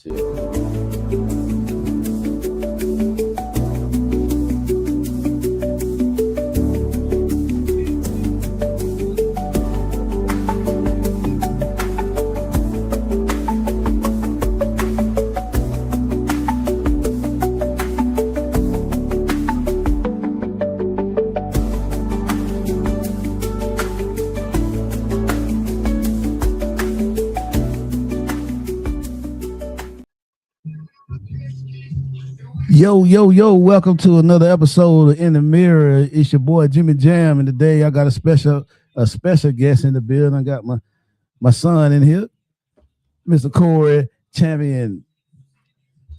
Yo, welcome to another episode of In the Mirror. It's your boy Jimmy Jam, and today I got a special guest in the building. I got my son in here, Mr. Corey Champion.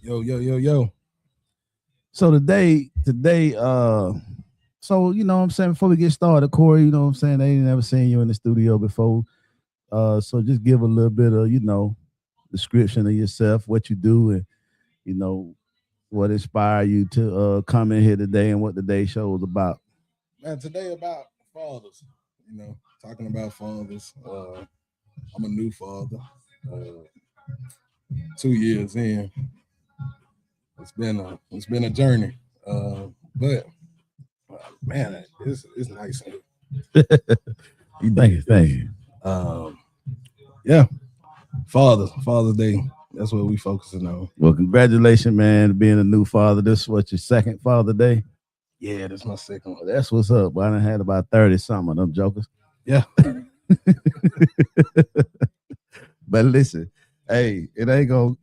Yo. So today, so you know what I'm saying, before we get started, Corey, you know what I'm saying, they ain't never seen you in the studio before. So just give a little bit of, description of yourself, what you do, and what inspired you to come in here today and what today's show was about. Man, today about fathers, talking about fathers. I'm a new father, 2 years in. It's been a journey, but man, it's nice. Thank you. Yeah, Father's Day. That's what we focusing on. Well, congratulations, man, being a new father. This is what, your second Father Day? Yeah, that's my second one. That's what's up. I done had about 30 some of them jokers. Yeah. But listen, hey, it ain't gonna,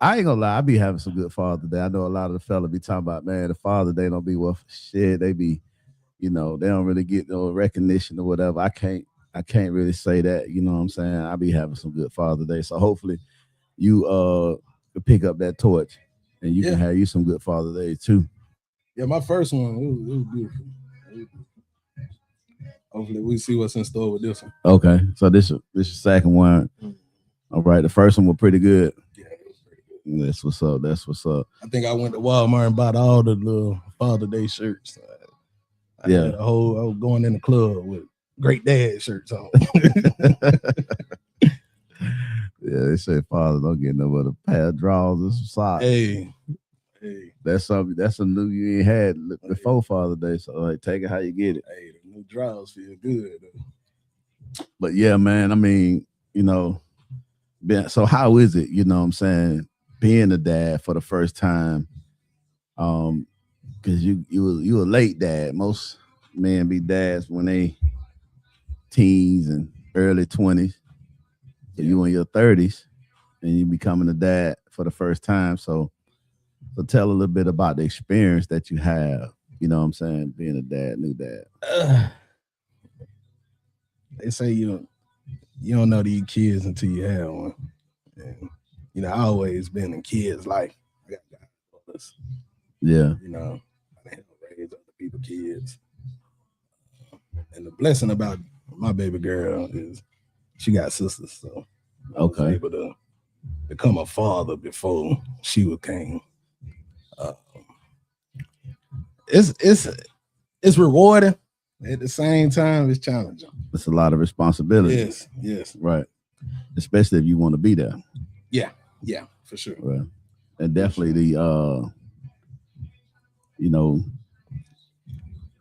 I ain't gonna lie, I be having some good Father Day. I know a lot of the fellas be talking about, man, the Father Day don't be worth shit. They be, they don't really get no recognition or whatever. I can't really say that, you know what I'm saying? I be having some good Father Day. So hopefully you pick up that torch and you can have you some good Father Day too. Yeah, my first one, it was beautiful. Hopefully we see what's in store with this one. Okay. So this is the second one. All right. The first one was pretty good. Yeah, it was pretty good. That's what's up. I think I went to Walmart and bought all the little Father Day shirts. I was going in the club with Great Dad shirts on. Yeah, they say fathers don't get no but a pair of drawers and some socks. Hey. That's something. That's a new you ain't had before Father Day. So like, take it how you get it. Hey, the new drawers feel good. But yeah, man. I mean, so how is it? You know what I'm saying, being a dad for the first time? Because you a late dad. Most men be dads when they teens and early 20s. So you in your 30s and you becoming a dad for the first time. So tell a little bit about the experience that you have, you know what I'm saying, being a dad, new dad. They say you don't know these kids until you have one. And I always been in kids' life. I got godfathers. Yeah. I had to raise other people's kids. And the blessing about my baby girl is she got sisters, so I was able to become a father before she came. It's rewarding. At the same time, it's challenging. It's a lot of responsibility. Yes. Right. Especially if you want to be there. Yeah, for sure. Right. And definitely the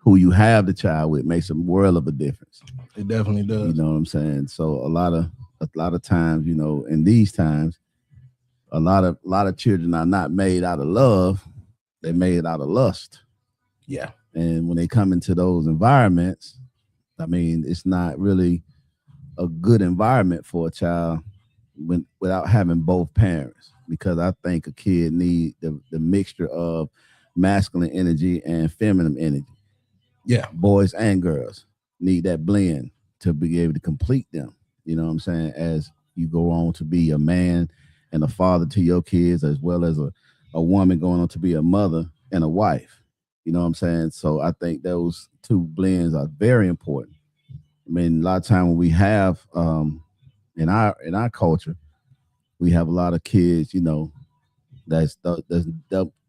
who you have the child with makes a world of a difference. It definitely does. You know what I'm saying? So a lot of times, in these times, a lot of children are not made out of love. They're made out of lust. Yeah. And when they come into those environments, I mean, it's not really a good environment for a child without having both parents, because I think a kid need the mixture of masculine energy and feminine energy. Yeah. Boys and girls need that blend to be able to complete them. You know what I'm saying? As you go on to be a man and a father to your kids, as well as a woman going on to be a mother and a wife. You know what I'm saying? So I think those two blends are very important. I mean, a lot of time when we have in our culture, we have a lot of kids, that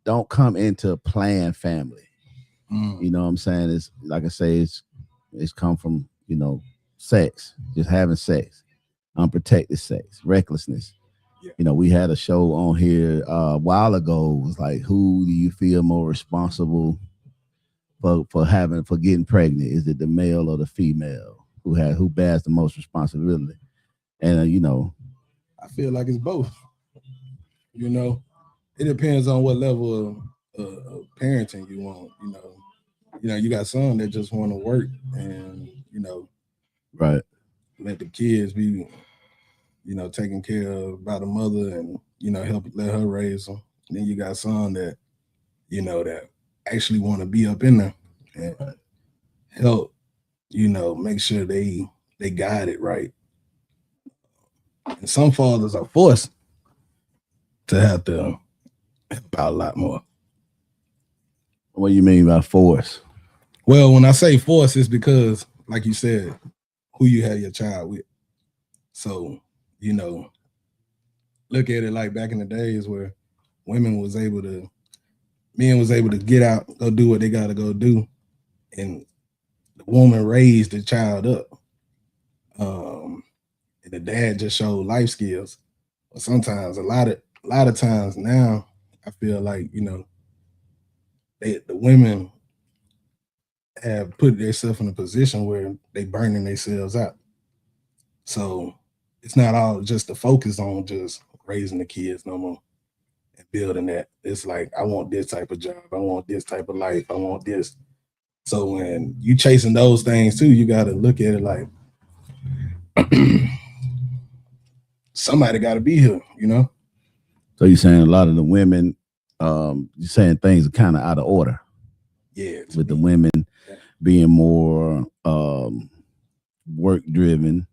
don't come into a planned family. You know what I'm saying? It's like I say, it's come from, sex, just having sex, unprotected sex, recklessness. Yeah. You know, we had a show on here a while ago. It was like, who do you feel more responsible for getting pregnant? Is it the male or the female who bears the most responsibility? And you know, I feel like it's both. You know, it depends on what level of parenting you want. You got some that just want to work and right, let the kids be taken care of by the mother and help let her raise them. And then you got some that that actually want to be up in there and help make sure they guide it right. And some fathers are forced to have to help out a lot more. What do you mean by force? Well, when I say force, it's because, like you said, who you have your child with. So, look at it like back in the days where men was able to get out, go do what they got to go do, and the woman raised the child up. And the dad just showed life skills. But sometimes, a lot of times now, I feel like the women have put themselves in a position where they burning themselves out. So it's not all just the focus on just raising the kids no more and building that. It's like, I want this type of job, I want this type of life, I want this. So when you chasing those things too, you got to look at it like somebody got to be here, So you're saying a lot of the women, you're saying things are kind of out of order. Yeah, with the women being more work driven,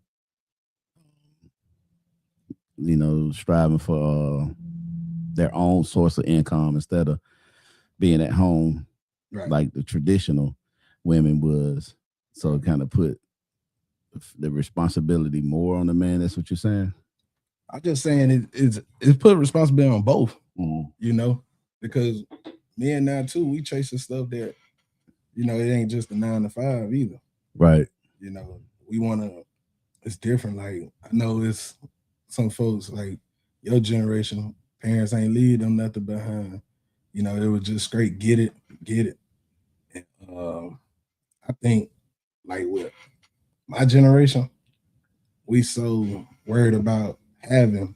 striving for their own source of income instead of being at home right, like the traditional women was. So it kind of put the responsibility more on the man. That's what you're saying? I'm just saying it's put responsibility on both, because men now too, we chasing stuff that, it ain't just a 9 to 5 either. Right. We want to, it's different. Like, I know it's some folks like your generation, parents ain't leave them nothing behind. It was just straight, get it. And, I think like with my generation, we so worried about having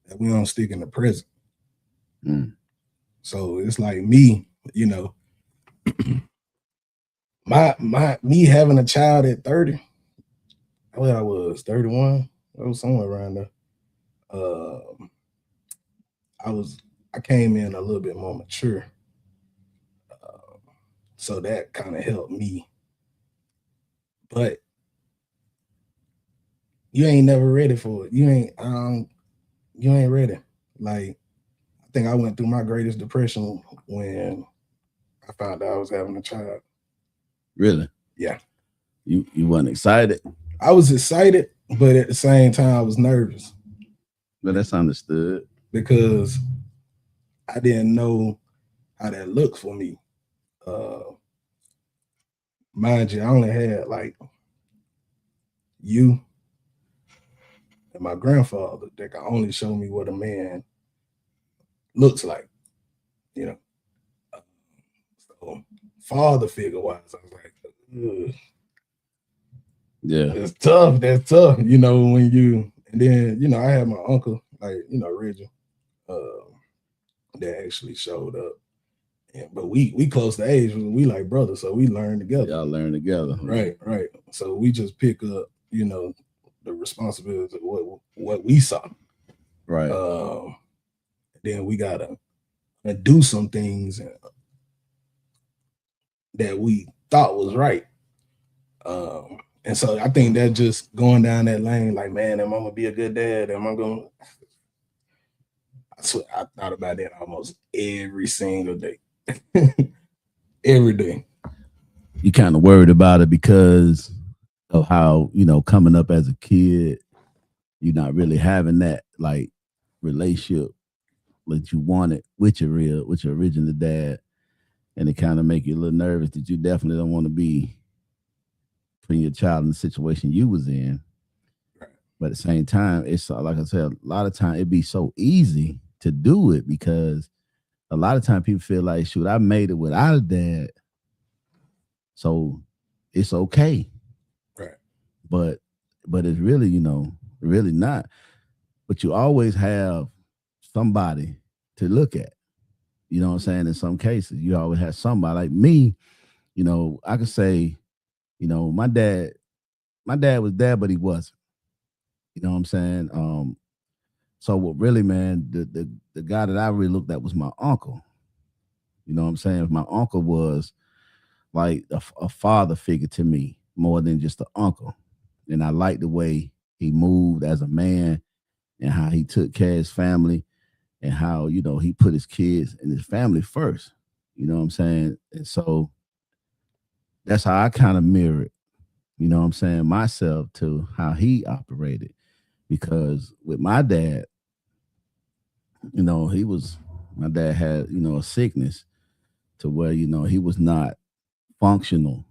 that we don't stick in the present. So it's like me, me having a child at 30, what I was 31, I was somewhere around there. I came in a little bit more mature, so that kind of helped me. But you ain't never ready for it. You ain't ready. Like, I think I went through my greatest depression when I found out I was having a child. Really? Yeah. You weren't excited? I was excited, but at the same time I was nervous. But that's understood. Because I didn't know how that looked for me. Mind you, I only had like you and my grandfather that could only show me what a man looks like, So father figure wise, I was like, ugh. Yeah, it's tough. That's tough, when you, and then, I had my uncle, like, Reggie, that actually showed up. But we close to age, we like brothers, so we learn together. Y'all learn together. Right. So we just pick up, the responsibility of what we saw. Right. Then we gotta do some things that we thought was right. And so I think that just going down that lane, like, man, am I gonna be a good dad? Am I gonna? I swear, I thought about that almost every single day. Every day. You kind of worried about it because of how, coming up as a kid, you're not really having that like relationship that you wanted with your original dad. And it kind of make you a little nervous that you definitely don't want to be putting your child in the situation you was in. Right. But at the same time, it's like I said, a lot of time it'd be so easy to do it because a lot of time people feel like, shoot, I made it without a dad, so it's okay. Right. But it's really, really not. But you always have somebody to look at. You know what I'm saying? In some cases, you always have somebody like me. I could say, my dad was there, but he wasn't. You know what I'm saying? So what really, man, the guy that I really looked at was my uncle. You know what I'm saying? My uncle was like a father figure to me more than just an uncle. And I liked the way he moved as a man and how he took care of his family and how, he put his kids and his family first. You know what I'm saying? And so that's how I kind of mirrored, myself to how he operated. Because with my dad, my dad had, a sickness to where, he was not functional,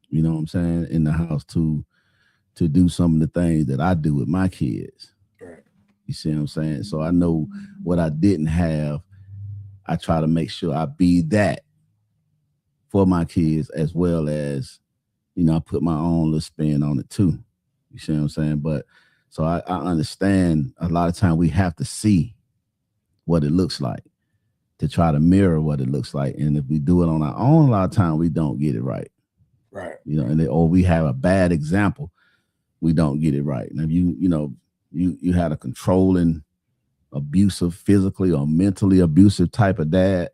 you know what I'm saying, in the house to do some of the things that I do with my kids. Right. You see what I'm saying? So I know what I didn't have, I try to make sure I be that for my kids as well as, I put my own little spin on it too. You see what I'm saying? But so I understand a lot of time we have to see what it looks like to try to mirror what it looks like. And if we do it on our own, a lot of time we don't get it right. Right. Or we have a bad example, we don't get it right. And if you had a controlling, abusive, physically or mentally abusive type of dad,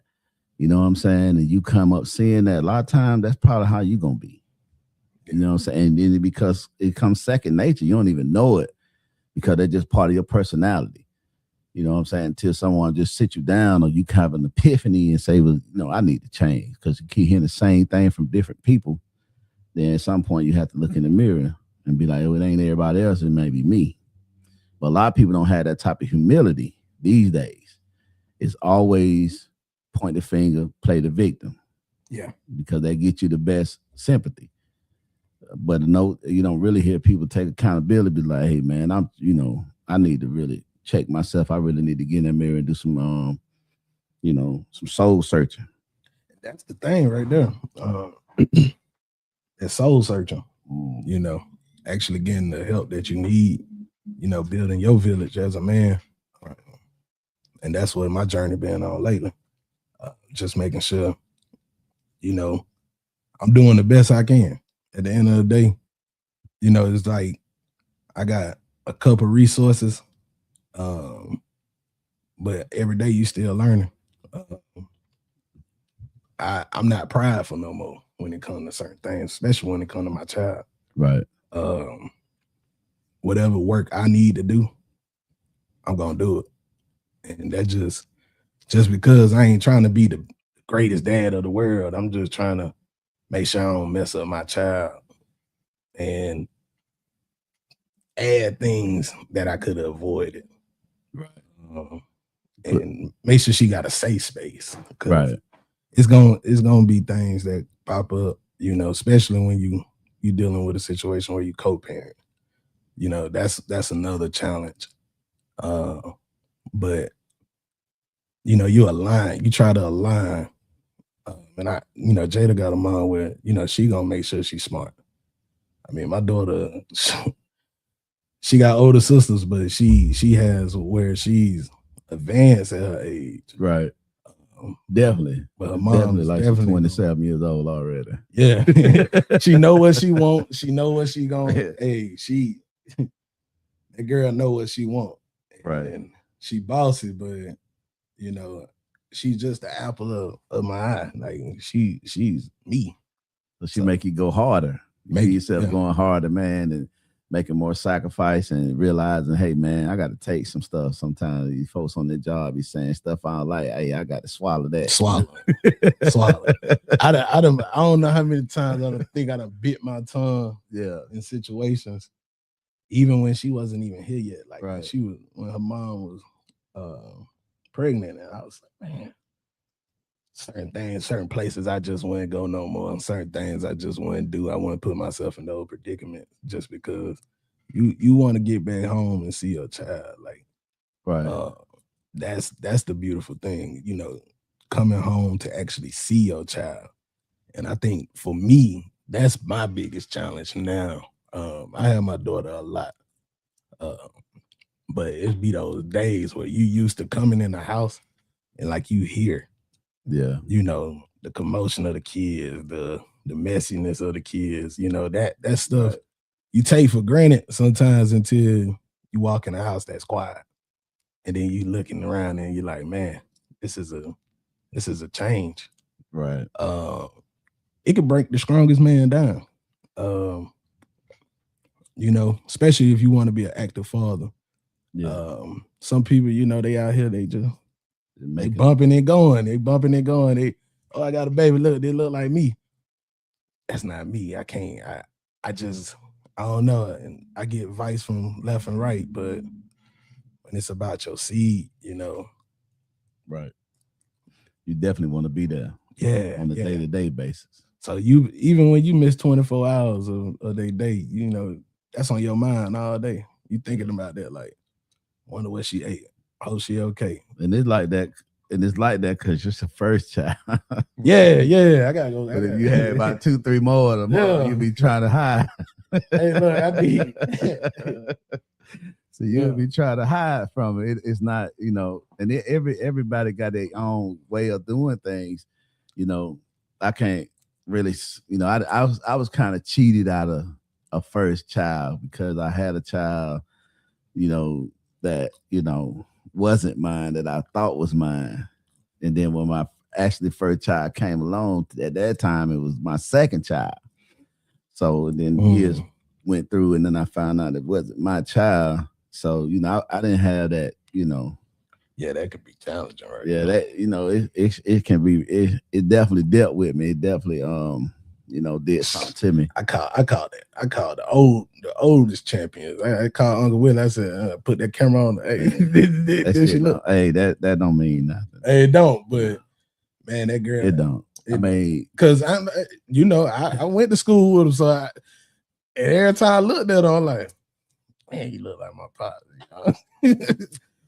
you know what I'm saying? And you come up seeing that, a lot of times that's probably how you gonna be. You know what I'm saying? And then because it comes second nature, you don't even know it because they're just part of your personality. You know what I'm saying? Until someone just sit you down or you have an epiphany and say, well, I need to change, because you keep hearing the same thing from different people. Then at some point you have to look in the mirror and be like, oh, it ain't everybody else, it may be me. But a lot of people don't have that type of humility these days. It's always point the finger, play the victim. Yeah. Because they get you the best sympathy. But no, you don't really hear people take accountability, be like, hey man, I need to really check myself. I really need to get in the mirror and do some some soul searching. That's the thing right there. That soul searching, actually getting the help that you need, building your village as a man. And that's what my journey been on lately. Just making sure, I'm doing the best I can. At the end of the day, it's like I got a couple resources, but every day you still learning. I'm not prideful no more when it comes to certain things, especially when it comes to my child. Right. Whatever work I need to do, I'm gonna do it. And that just because I ain't trying to be the greatest dad of the world, I'm just trying to make sure I don't mess up my child and add things that I could have avoided. Right. And make sure she got a safe space. Right. It's gonna be things that pop up, especially when you dealing with a situation where you co-parent. That's another challenge. But you try to align. And Jada got a mom where, she gonna make sure she's smart. I mean, my daughter, she got older sisters, but she has where she's advanced at her age. Right. Definitely. But her mom definitely she's 27 years old already. Yeah. She know what she want. She know what she gonna. Hey, that girl know what she want. Right. And she bossy, but she's just the apple of my eye. Like she's me. So make you go harder. Make yourself going harder, man, and making more sacrifice and realizing, hey man, I got to take some stuff. Sometimes these folks on their job be saying stuff I don't like. Hey, I got to swallow that. Swallow. I don't know how many times I don't think I done bit my tongue. Yeah. In situations, even when she wasn't even here yet. Like right. when her mom was pregnant, and I was like, man, certain things, certain places I just wouldn't go no more. And certain things I just wouldn't do. I wouldn't put myself in those predicaments just because you want to get back home and see your child. Like, Right. That's the beautiful thing, coming home to actually see your child. And I think for me, that's my biggest challenge now. I have my daughter a lot. But it be those days where you used to coming in the house and like you hear, Yeah. The commotion of the kids, the messiness of the kids, that stuff you take for granted sometimes until you walk in the house that's quiet. And then you looking around and you're like, man, this is a change. Right. It could break the strongest man down. Especially if you want to be an active father. Yeah. Some people, they out here, they bumping and going. They bumping and going. I got a baby. Look, they look like me. That's not me. I can't. I don't know. And I get advice from left and right, but when it's about your seed, right. You definitely want to be there. Yeah. On a day-to-day basis. So you, even when you miss 24 hours of their day, that's on your mind all day. You thinking about that, like, wonder what she ate. Hope she okay. And it's like that. And it's like that because you're the first child. yeah. I gotta go. But if you had about 2-3 more of them, you'd be trying to hide. Hey, look, I be. So you'll be trying to hide from it. It's not, and everybody got their own way of doing things. I can't really, I was kind of cheated out of a first child because I had a child, that, wasn't mine, that I thought was mine. And then when my actually first child came along, at that time, it was my second child. So then years went through, and then I found out it wasn't my child. So, I didn't have that, Yeah, that could be challenging, right? Yeah, that, it can be, it definitely dealt with me. It definitely, did something to me. I called the oldest champions. I called Uncle Will. I said, put that camera on. Hey, that don't mean nothing. Hey, it don't, but man, that girl. It don't. Because I went to school with him, so every time I looked at him, I'm like, man, you look like my father.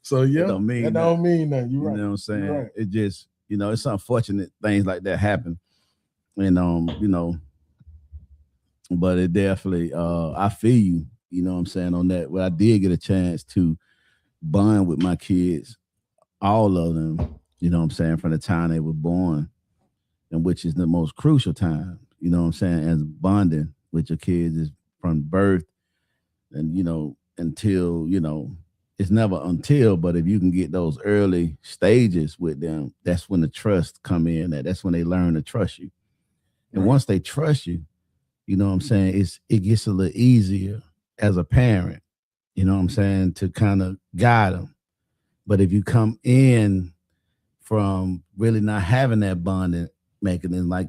So yeah, that don't mean nothing. You right. You know what I'm saying? Right. It just, it's unfortunate things like that happen. And but it definitely I feel you, what I'm saying, on that. Well, I did get a chance to bond with my kids, all of them, what I'm saying, from the time they were born, and which is the most crucial time, what I'm saying, as bonding with your kids is from birth and until, it's never until, but if you can get those early stages with them, that's when the trust come in. That's when they learn to trust you. And once they trust you, what I'm saying, it gets a little easier as a parent, what I'm saying, to kind of guide them. But if you come in from really not having that bonding mechanism, like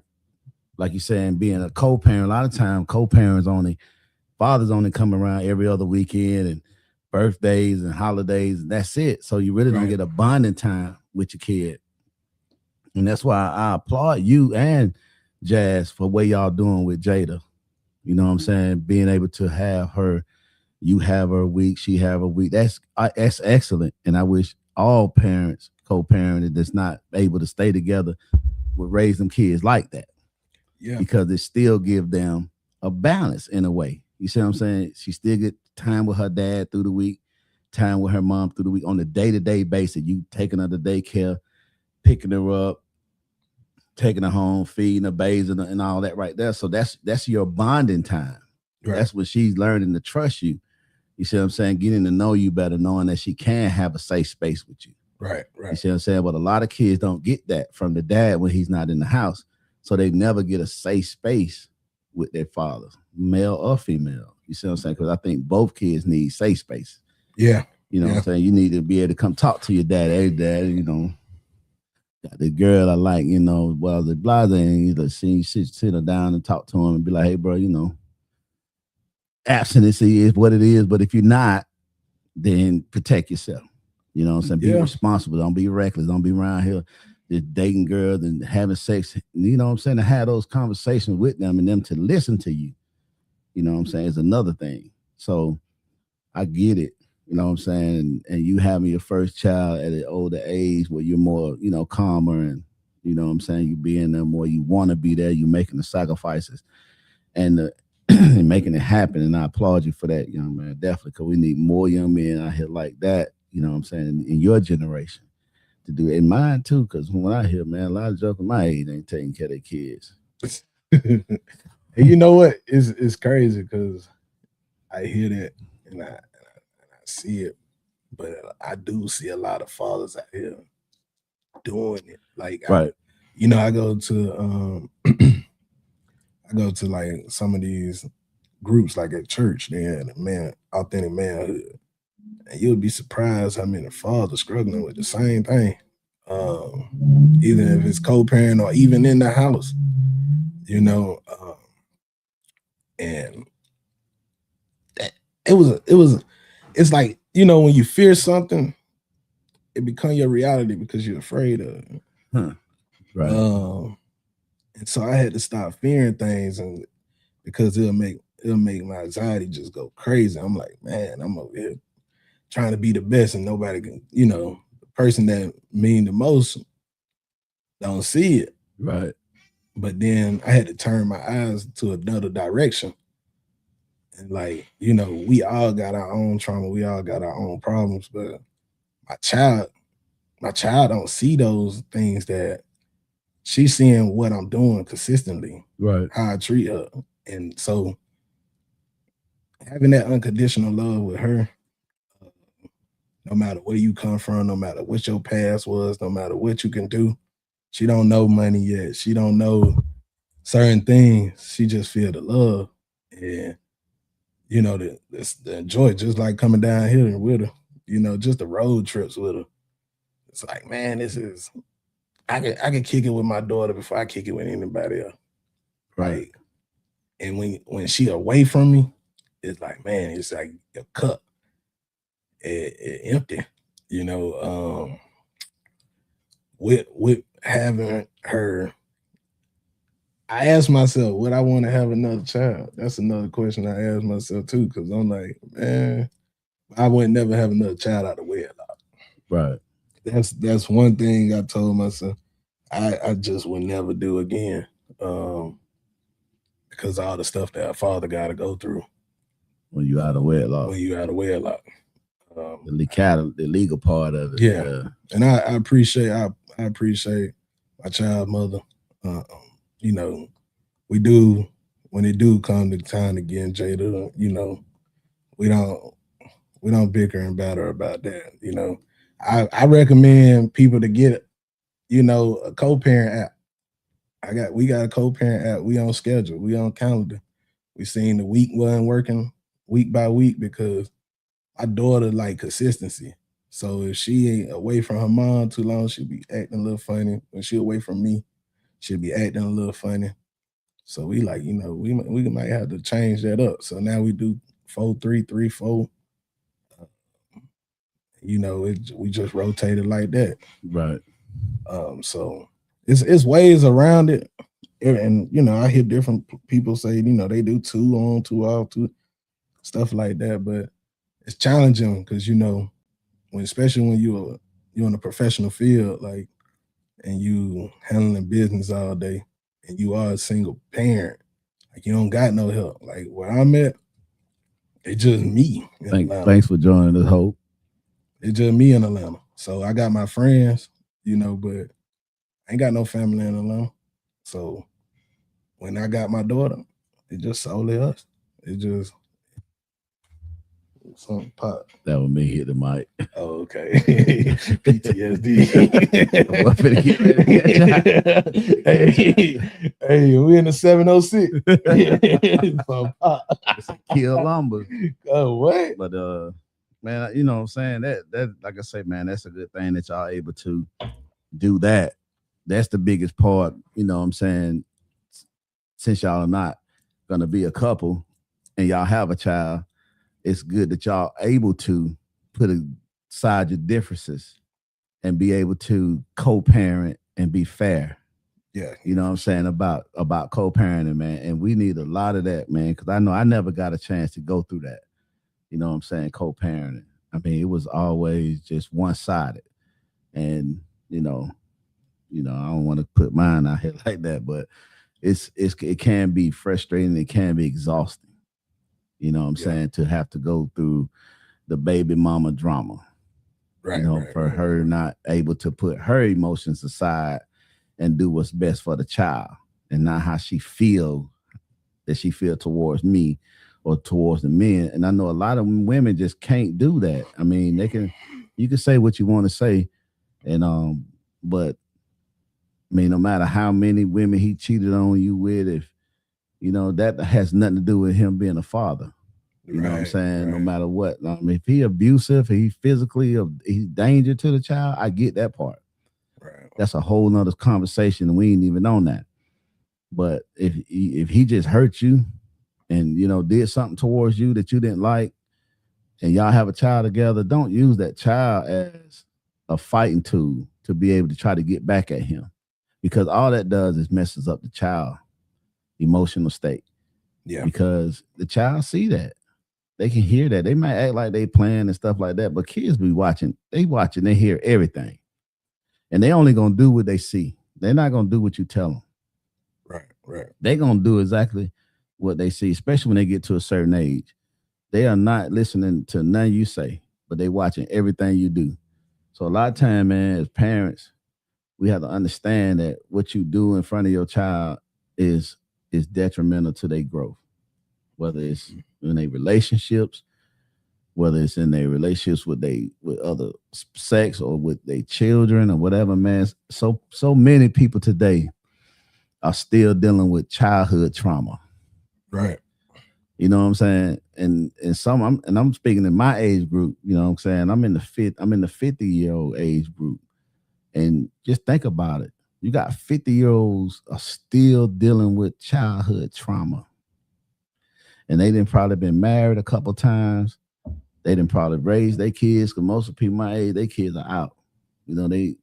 you're saying, being a co-parent, a lot of times co-parents fathers only come around every other weekend and birthdays and holidays, and that's it. So you really don't get a bonding time with your kid. And that's why I applaud you and Jazz for what y'all doing with Jada. You know what I'm saying? Being able to have her, you have her week, she have her week. That's excellent. And I wish all parents, co-parented, that's not able to stay together, would raise them kids like that. Yeah. Because it still give them a balance in a way. You see what I'm saying? She still get time with her dad through the week, time with her mom through the week on a day-to-day basis. You taking her to daycare, picking her up, taking her home, feeding her, bathing her, and all that right there. So that's your bonding time. Right. That's when she's learning to trust you. You see what I'm saying? Getting to know you better, knowing that she can have a safe space with you. Right. You see what I'm saying? But a lot of kids don't get that from the dad when he's not in the house. So they never get a safe space with their fathers, male or female. You see what I'm saying? Because I think both kids need safe space. Yeah. What I'm saying? You need to be able to come talk to your dad. Hey, dad, got the girl I like, well, the blase, and you sit her down and talk to him and be like, hey, bro, abstinence is what it is. But if you're not, then protect yourself. You know what I'm saying? Be responsible. Don't be reckless. Don't be around here just dating girls and having sex. You know what I'm saying? To have those conversations with them and them to listen to you. You know what I'm saying? Is another thing. So I get it. You know what I'm saying? And you having your first child at an older age where you're more, calmer and you know what I'm saying, you being there more, you want to be there, you making the sacrifices and and making it happen. And I applaud you for that, young man. Definitely, because we need more young men out here like that, you know what I'm saying, in your generation to do it. In mine too, because when I hear, man, a lot of jokers my age ain't taking care of their kids. And you know what? It's crazy because I hear that and I see it, but I do see a lot of fathers out here doing it. Like, right. I go to I go to like some of these groups like at church, then authentic manhood, and you'll be surprised how many fathers struggling with the same thing. Even if it's co-parent or even in the house, and it's like, when you fear something, it becomes your reality because you're afraid of it. Huh. Right. And so I had to stop fearing things, and because it'll make my anxiety just go crazy. I'm like, man, I'm over here trying to be the best, and nobody can, the person that mean the most don't see it. Right. But then I had to turn my eyes to another direction. And like, we all got our own trauma, we all got our own problems, but my child don't see those things that she's seeing what I'm doing consistently, right? How I treat her. And so having that unconditional love with her, no matter where you come from, no matter what your past was, no matter what you can do, she don't know money yet. She don't know certain things. She just feel the love and the joy, just like coming down here with her, just the road trips with her. It's like, man, I can kick it with my daughter before I kick it with anybody else. Right. Like, and when she away from me, it's like, man, it's like your cup it empty, with having her. I asked myself, would I want to have another child? That's another question I asked myself too, because I'm like, man, I would never have another child out of wedlock. Right. That's one thing I told myself I just would never do again. Because all the stuff that a father got to go through when you out of wedlock. The legal part of it. Yeah. And I appreciate my child mother. We do, when it do come to time again, Jada, we don't bicker and batter about that. I recommend people to get a co-parent app. We got a co-parent app. We on schedule. We on calendar. We seen the week wasn't working week by week because my daughter like consistency. So if she ain't away from her mom too long, she'll be acting a little funny. When she away from me, she'll be acting a little funny. So we like, we might have to change that up. So now we do 4-3-3-4. We just rotate it like that. Right. So it's ways around it. And I hear different people say, they do 2 on, 2 off, 2 stuff like that. But it's challenging because especially when you're in a professional field, like, and you handling business all day, and you are a single parent, like you don't got no help. Like where I'm at, it's just me. Thanks for joining us, Hope. It's just me in Atlanta. So I got my friends, but I ain't got no family in Atlanta. So when I got my daughter, it just solely us. It just something pop. That was me hit the mic. Oh, okay. PTSD. hey, we in the 706. So pop. Kill lumber. Oh, what? But man, you know what I'm saying? That like I say, man, that's a good thing that y'all able to do that. That's the biggest part, you know what I'm saying? Since y'all are not gonna be a couple and y'all have a child, it's good that y'all able to put aside your differences and be able to co-parent and be fair. Yeah. You know what I'm saying about co-parenting, man. And we need a lot of that, man, because I know I never got a chance to go through that. you know what I'm saying, co-parenting. I mean, it was always just one-sided. And, I don't want to put mine out here like that, but it can be frustrating, it can be exhausting, you know what I'm saying, to have to go through the baby mama drama. Right. For her not able to put her emotions aside and do what's best for the child and not how she feel towards me or towards the men. And I know a lot of women just can't do that. I mean, you can say what you want to say, and but I mean, no matter how many women he cheated on you with, if that has nothing to do with him being a father. You know what I'm saying? Right. No matter what. If he abusive, he physically, he's danger to the child, I get that part. Right. That's a whole nother conversation, and we ain't even on that. But if he just hurt you and, did something towards you that you didn't like, and y'all have a child together, don't use that child as a fighting tool to be able to try to get back at him. Because all that does is messes up the child emotional state. Yeah. Because the child see that. They can hear that. They might act like they playing and stuff like that, but kids be watching. They hear everything. And they only going to do what they see. They're not going to do what you tell them. Right. They're going to do exactly what they see, especially when they get to a certain age. They are not listening to none you say, but they watching everything you do. So a lot of time, man, as parents, we have to understand that what you do in front of your child is detrimental to their growth. Whether it's in their relationships, whether it's in their relationships with other sex or with their children or whatever, man. So many people today are still dealing with childhood trauma. Right. You know what I'm saying? And I'm speaking in my age group, you know what I'm saying? I'm in the 50-year-old age group. And just think about it. You got 50-year-olds are still dealing with childhood trauma. And they didn't probably been married a couple times. They didn't probably raise their kids, because most of the people my age, their kids are out. They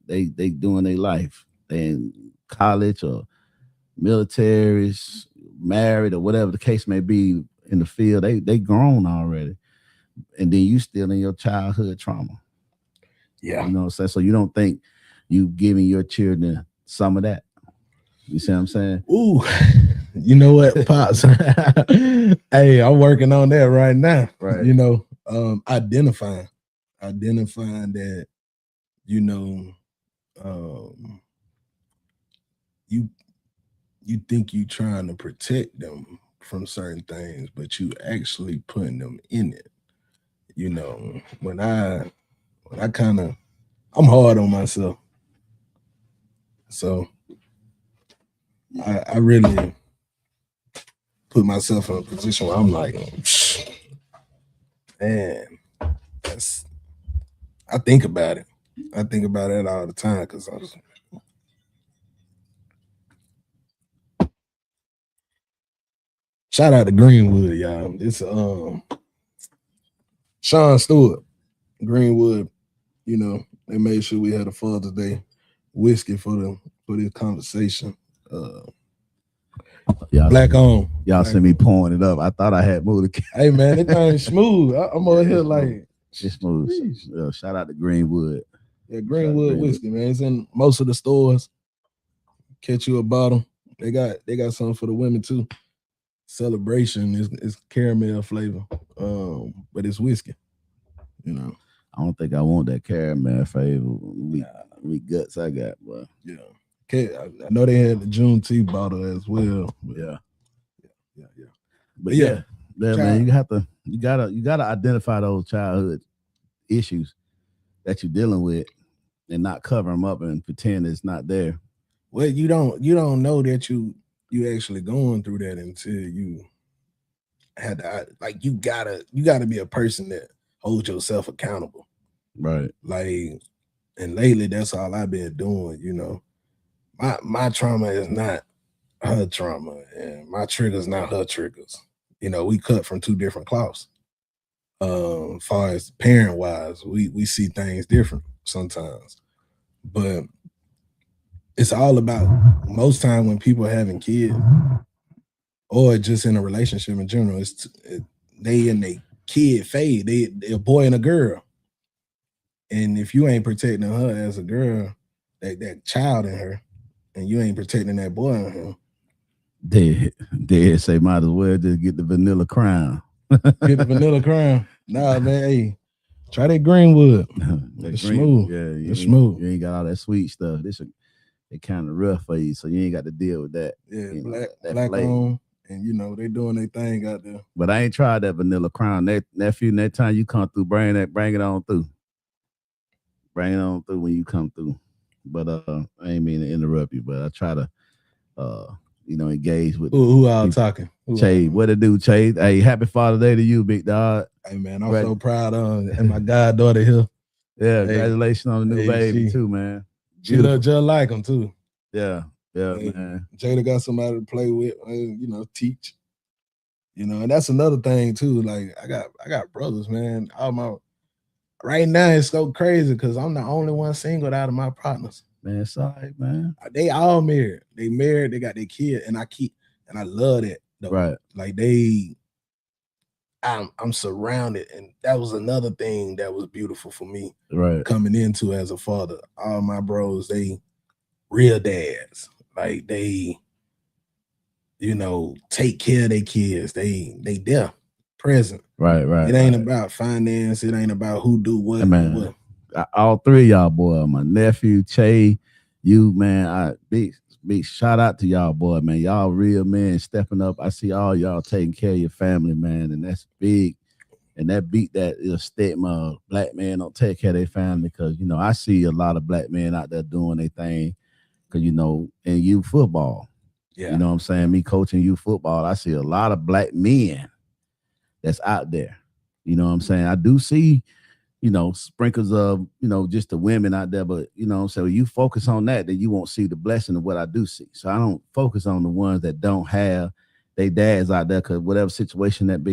doing their life. They in college or militaries, married or whatever the case may be in the field. They grown already. And then you still in your childhood trauma. Yeah. You know what I'm saying? So you don't think you giving your children some of that. You see what I'm saying? Ooh, you know what, Pops? Hey, I'm working on that right now. Right. Identifying that, you think you trying to protect them from certain things, but you actually putting them in it. When I'm hard on myself. So I really put myself in a position where I'm like, man, I think about it. I think about it all the time because I was. Shout out to Greenwood, y'all. It's Sean Stewart, Greenwood. They made sure we had a Father's Day whiskey for this conversation. Black on. Y'all see me pouring it up. I thought I had moved. Hey man, it ain't smooth. I'm over here like it's smooth. Shout out to Greenwood. Yeah, Greenwood whiskey, man. It's in most of the stores. Catch you a bottle. They got something for the women too. Celebration is caramel flavor, but it's whiskey. I don't think I want that caramel flavor. We guts I got, but yeah. Okay, I know they had the Juneteenth bottle as well. But yeah. But yeah, man, you gotta identify those childhood issues that you're dealing with and not cover them up and pretend it's not there. Well, you don't know that you actually going through that until you had to, like, you gotta be a person that holds yourself accountable. Right. Like, and lately that's all I've been doing, My trauma is not her trauma, and my triggers not her triggers. We cut from two different cloths. As far as parent wise, we see things different sometimes. But it's all about, most time when people are having kids or just in a relationship in general, they in their kid fade. They're a boy and a girl. And if you ain't protecting her as a girl, that child in her, and you ain't protecting that boy in her, they say might as well just get the vanilla crown. Get the vanilla crown. Nah, man, hey, try that Greenwood. It's smooth. Yeah, it's smooth. You ain't got all that sweet stuff. It kind of rough for you, so you ain't got to deal with that. Yeah, black on, and you know they doing their thing out there. But I ain't tried that vanilla crown. That nephew, next time you come through, bring it on through. Bring it on through when you come through. But I ain't mean to interrupt you, but I try to engage with who all talking. Chase, what it do, Chase? Hey, happy Father's Day to you, big dog. Hey man, I'm so proud of and my goddaughter here. Yeah, congratulations on the new baby too, man. She look just like him too. Yeah, man. Jada got somebody to play with, teach. And that's another thing too. Like I got brothers, man. Right now it's so crazy because I'm the only one single out of my partners. Man, it's all right, man. They all married. They married. They got their kid, and I love that. Though. Right. Like I'm surrounded, and that was another thing that was beautiful for me. Right. Coming into as a father, all my bros, they real dads. Like they, take care of their kids. They there, present. Right. It ain't about finance. It ain't about who do what. Hey, man. All three of y'all, boy, my nephew, Che, you, man, big shout out to y'all, boy, man. Y'all real men stepping up. I see all y'all taking care of your family, man, and that's big. And that beat that stigma of black men don't take care of their family because, I see a lot of black men out there doing their thing because, in youth football. Yeah. You know what I'm saying? Me coaching youth football, I see a lot of black men that's out there. You know what I'm saying? I do see sprinkles of, just the women out there. But, so you focus on that, then you won't see the blessing of what I do see. So I don't focus on the ones that don't have their dads out there because whatever situation that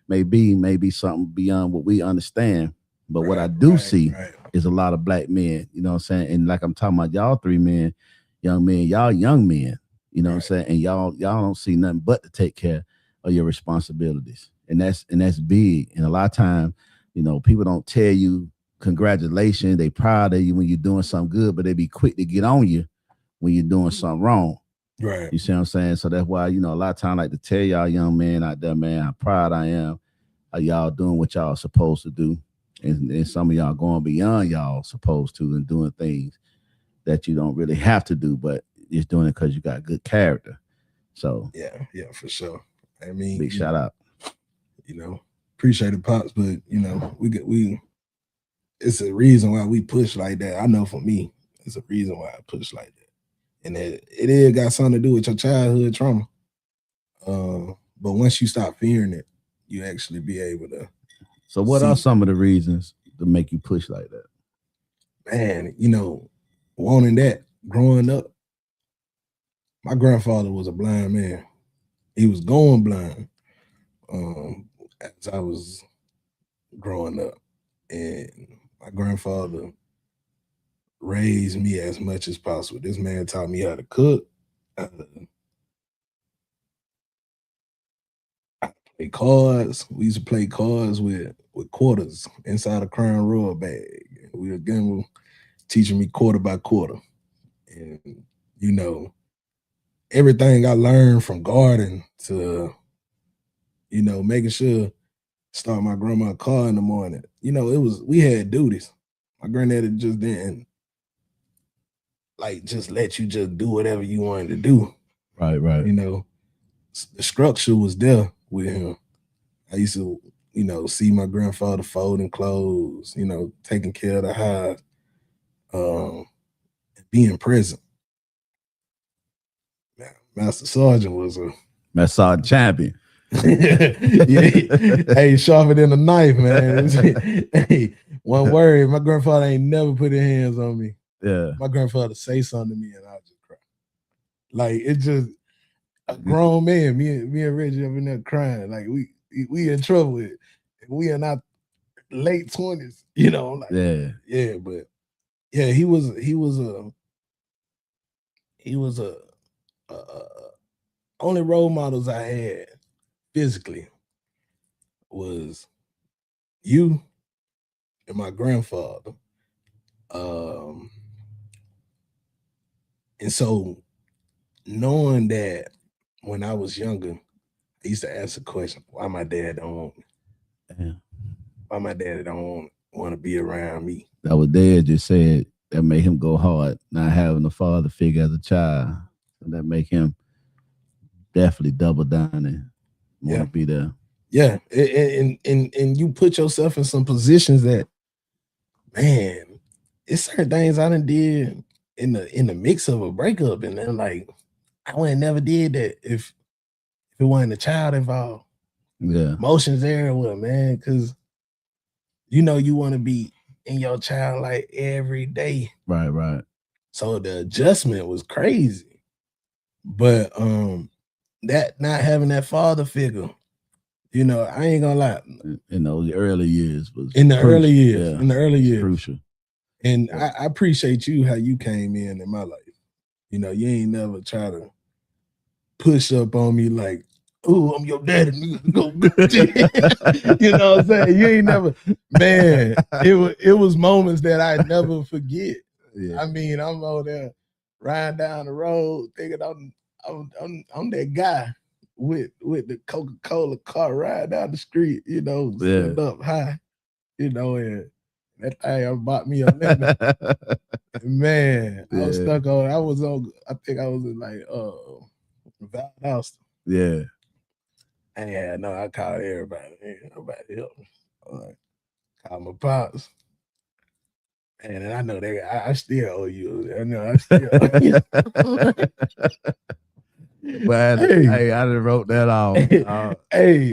may be something beyond what we understand. But what I do see is a lot of black men, you know what I'm saying? And like I'm talking about y'all three men, young men, y'all young men, you know what I'm saying? And y'all don't see nothing but to take care of your responsibilities. And that's big. And a lot of times, people don't tell you congratulations. They proud of you when you're doing something good, but they be quick to get on you when you're doing something wrong. Right. You see what I'm saying? So that's why, a lot of times I like to tell y'all young men out there, man, how proud I am of y'all doing what y'all supposed to do. And some of y'all going beyond y'all supposed to and doing things that you don't really have to do, but just doing it because you got good character. So yeah, for sure. I mean, big shout out. Appreciate it, Pops, but we it's a reason why we push like that. I know for me, it's a reason why I push like that. And it got something to do with your childhood trauma. But once you stop fearing it, you actually be able to. So what are some of the reasons to make you push like that? Man, wanting that growing up. My grandfather was a blind man. He was going blind. As I was growing up, and my grandfather raised me as much as possible. This man taught me how to cook, how to play cards. We used to play cards with quarters inside a Crown Royal bag. We again were teaching me quarter by quarter, and everything I learned from garden to making sure start my grandma's car in the morning. We had duties. My granddaddy just didn't just let you just do whatever you wanted to do. Right. The structure was there with him. I used to, see my grandfather folding clothes, taking care of the house, being present. Master Sergeant was a Master Sergeant champion. Yeah. Hey, sharper than a knife, man. Hey, one word. My grandfather ain't never put his hands on me. Yeah. My grandfather say something to me and I just cry. Like it's just a grown man. Me and Reggie up in there crying. Like we in trouble with it. We in our late 20s, like yeah, but yeah, he was a only role models I had physically was you and my grandfather. And so knowing that when I was younger, I used to ask the question, why my dad don't want me? Yeah. Why my daddy don't want to be around me? That what Dad just said. That made him go hard, not having a father figure as a child. So that make him definitely double down and want to be there. Yeah, and you put yourself in some positions that, man, it's certain things I done did in the mix of a breakup, and then like I would have never did that if it wasn't a child involved. Yeah, emotions everywhere, man, because you know you want to be in your child like every day. Right. So the adjustment was crazy. But that not having that father figure, you know, I ain't gonna lie. In those early years was in the crucial. early years. Yeah, in the early years. Crucial. And I appreciate you how you came in my life. You know, you ain't never try to push up on me like, oh, I'm your daddy. You know what I'm saying? You ain't never, man. It was moments that I never forget. Yeah. I mean, I'm over there riding down the road thinking I'm that guy with the Coca-Cola car riding down the street, you know, sitting up high, you know, and that thing bought me a lemon. Man, I was stuck on. I think I was in like Valdosta. Yeah. And no, I called everybody. Nobody helped me. Called my pops. And I know I still owe you. I know I still owe you. But hey, I done wrote that off. Hey,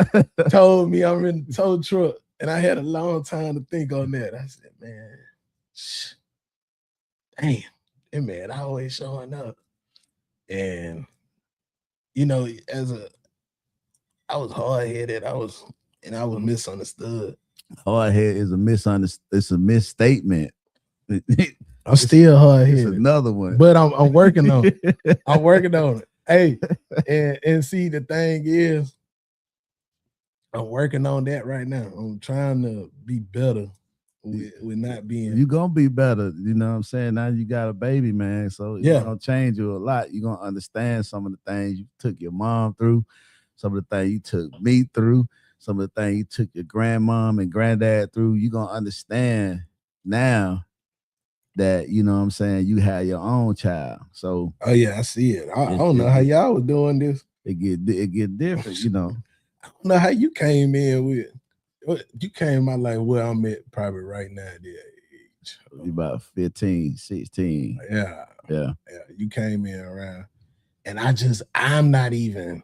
told me I'm in the tow truck. And I had a long time to think on that. I said, man, damn, that man always showing up. And, you know, I was hard-headed. I was misunderstood. Hard-headed is a misunderstood. It's a misstatement. I'm still hard-headed. It's another one. But I'm working on it. I'm working on it. Hey, and see, the thing is, I'm working on that right now. I'm trying to be better with not being. You're gonna be better, you know what I'm saying? Now you got a baby, man. So it's gonna change you a lot. You're gonna understand some of the things you took your mom through, some of the things you took me through, some of the things you took your grandmom and granddad through. You're gonna understand now that, you know what I'm saying, you had your own child. So oh yeah, I see it. I don't know how y'all was doing this. It get different, you know. I don't know how you came in with. You came my life where I'm at probably right now at that age. You about 15, 16. Yeah. You came in around, and I'm not even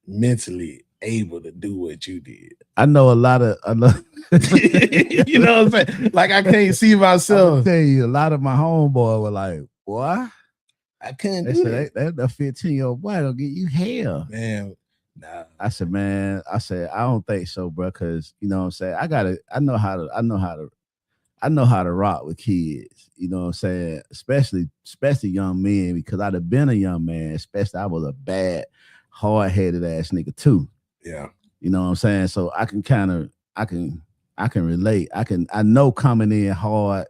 mentally able to do what you did. I know a lot of you know what I'm saying? Like I can't see myself. I'll tell you, a lot of my homeboy were like, boy, I couldn't do that. That 15-year-old boy gonna get you hell. Man. Nah. I said, man, I don't think so, bro. Cause you know what I'm saying? I know how to rock with kids, you know what I'm saying? Especially young men, because I'd have been a young man, especially I was a bad, hard-headed ass nigga too. Yeah. You know what I'm saying? So I can relate. I know coming in hard,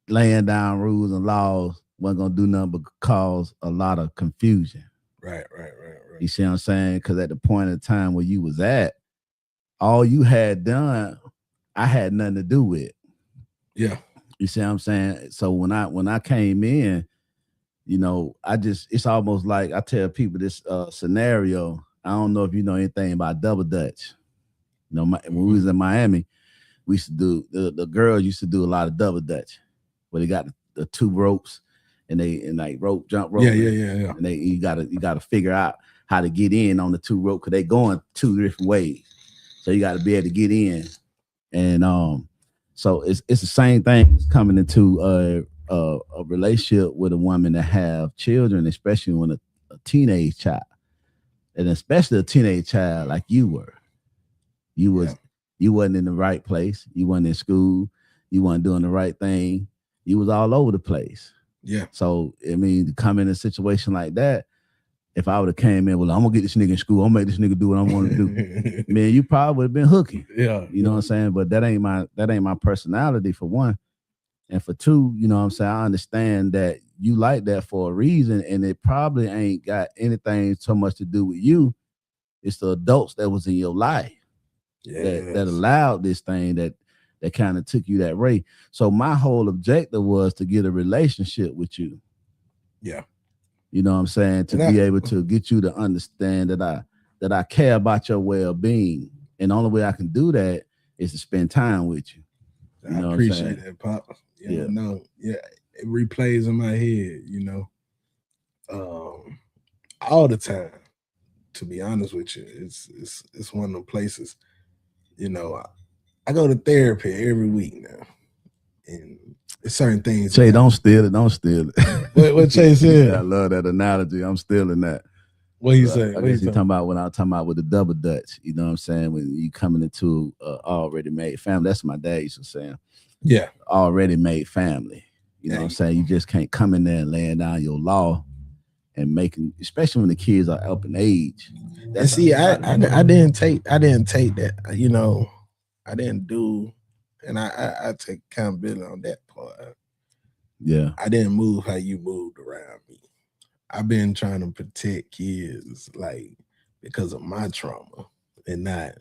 laying down rules and laws wasn't gonna do nothing but cause a lot of confusion. Right. You see what I'm saying? Because at the point of time where you was at, all you had done, I had nothing to do with. Yeah. You see what I'm saying? So when I came in, you know, it's almost like I tell people this scenario. I don't know if you know anything about double dutch. You know, when we was in Miami, we used to do the girls used to do a lot of double dutch, where they got the two ropes and like jump rope. Yeah. And you gotta figure out how to get in on the two rope because they going two different ways. So you got to be able to get in, and so it's the same thing as coming into a relationship with a woman that have children, especially when a teenage child, and especially a teenage child like you were. You wasn't in the right place. You wasn't in school. You weren't doing the right thing. You was all over the place. Yeah. So I mean, to come in a situation like that, If I would have came in, well, I'm gonna get this nigga in school, I'm gonna make this nigga do what I want to do. Man, you probably would have been hooking. Yeah. You know what I'm saying? But that ain't my personality, for one. And for two, you know what I'm saying? I understand that you like that for a reason, and it probably ain't got anything so much to do with you. It's the adults that was in your life that allowed this thing that kind of took you that way. So my whole objective was to get a relationship with you. Yeah. You know what I'm saying? To be able to get you to understand that I care about your well-being. And the only way I can do that is to spend time with you. I appreciate that, Pop. Yeah. No, yeah, it replays in my head, you know. All the time. To be honest with you, it's one of them places, you know. I go to therapy every week now, and certain things. Che, don't steal it. Don't steal it. What Che said? I love that analogy. I'm stealing that. What you say? I guess you talking about when I'm talking about with the double dutch. You know what I'm saying? When you coming into already made family. That's what my dad used to say. Yeah, already made family. You know what I'm saying? You just can't come in there and laying down your law and making, especially when the kids are up in age. And see, I didn't take that. You know, I didn't do, and I take accountability on that part. Yeah, I didn't move how you moved around me. I've been trying to protect kids, like, because of my trauma and not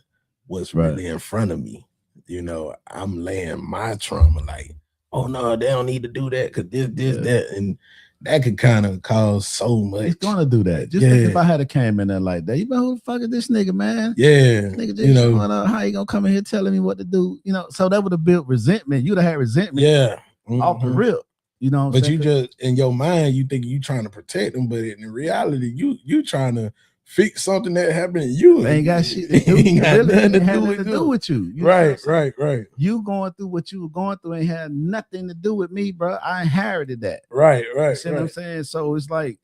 what's really in front of me. You know, I'm laying my trauma like, oh no, they don't need to do that because this, that, and that could kind of cause so much. It's gonna do that. Just think if I had came in there like that, you know, who the fuck is this nigga, man? Yeah, nigga, just, you know, how you gonna come in here telling me what to do? You know, so that would have built resentment. You'd have had resentment. Yeah, off the rip. You know, but you just in your mind, you think you trying to protect them, but in reality, you trying to fix something that happened to you. They ain't got shit. Ain't got nothing to do with you. Right. You going through what you were going through ain't had nothing to do with me, bro. I inherited that. Right. You see what I'm saying? So it's like,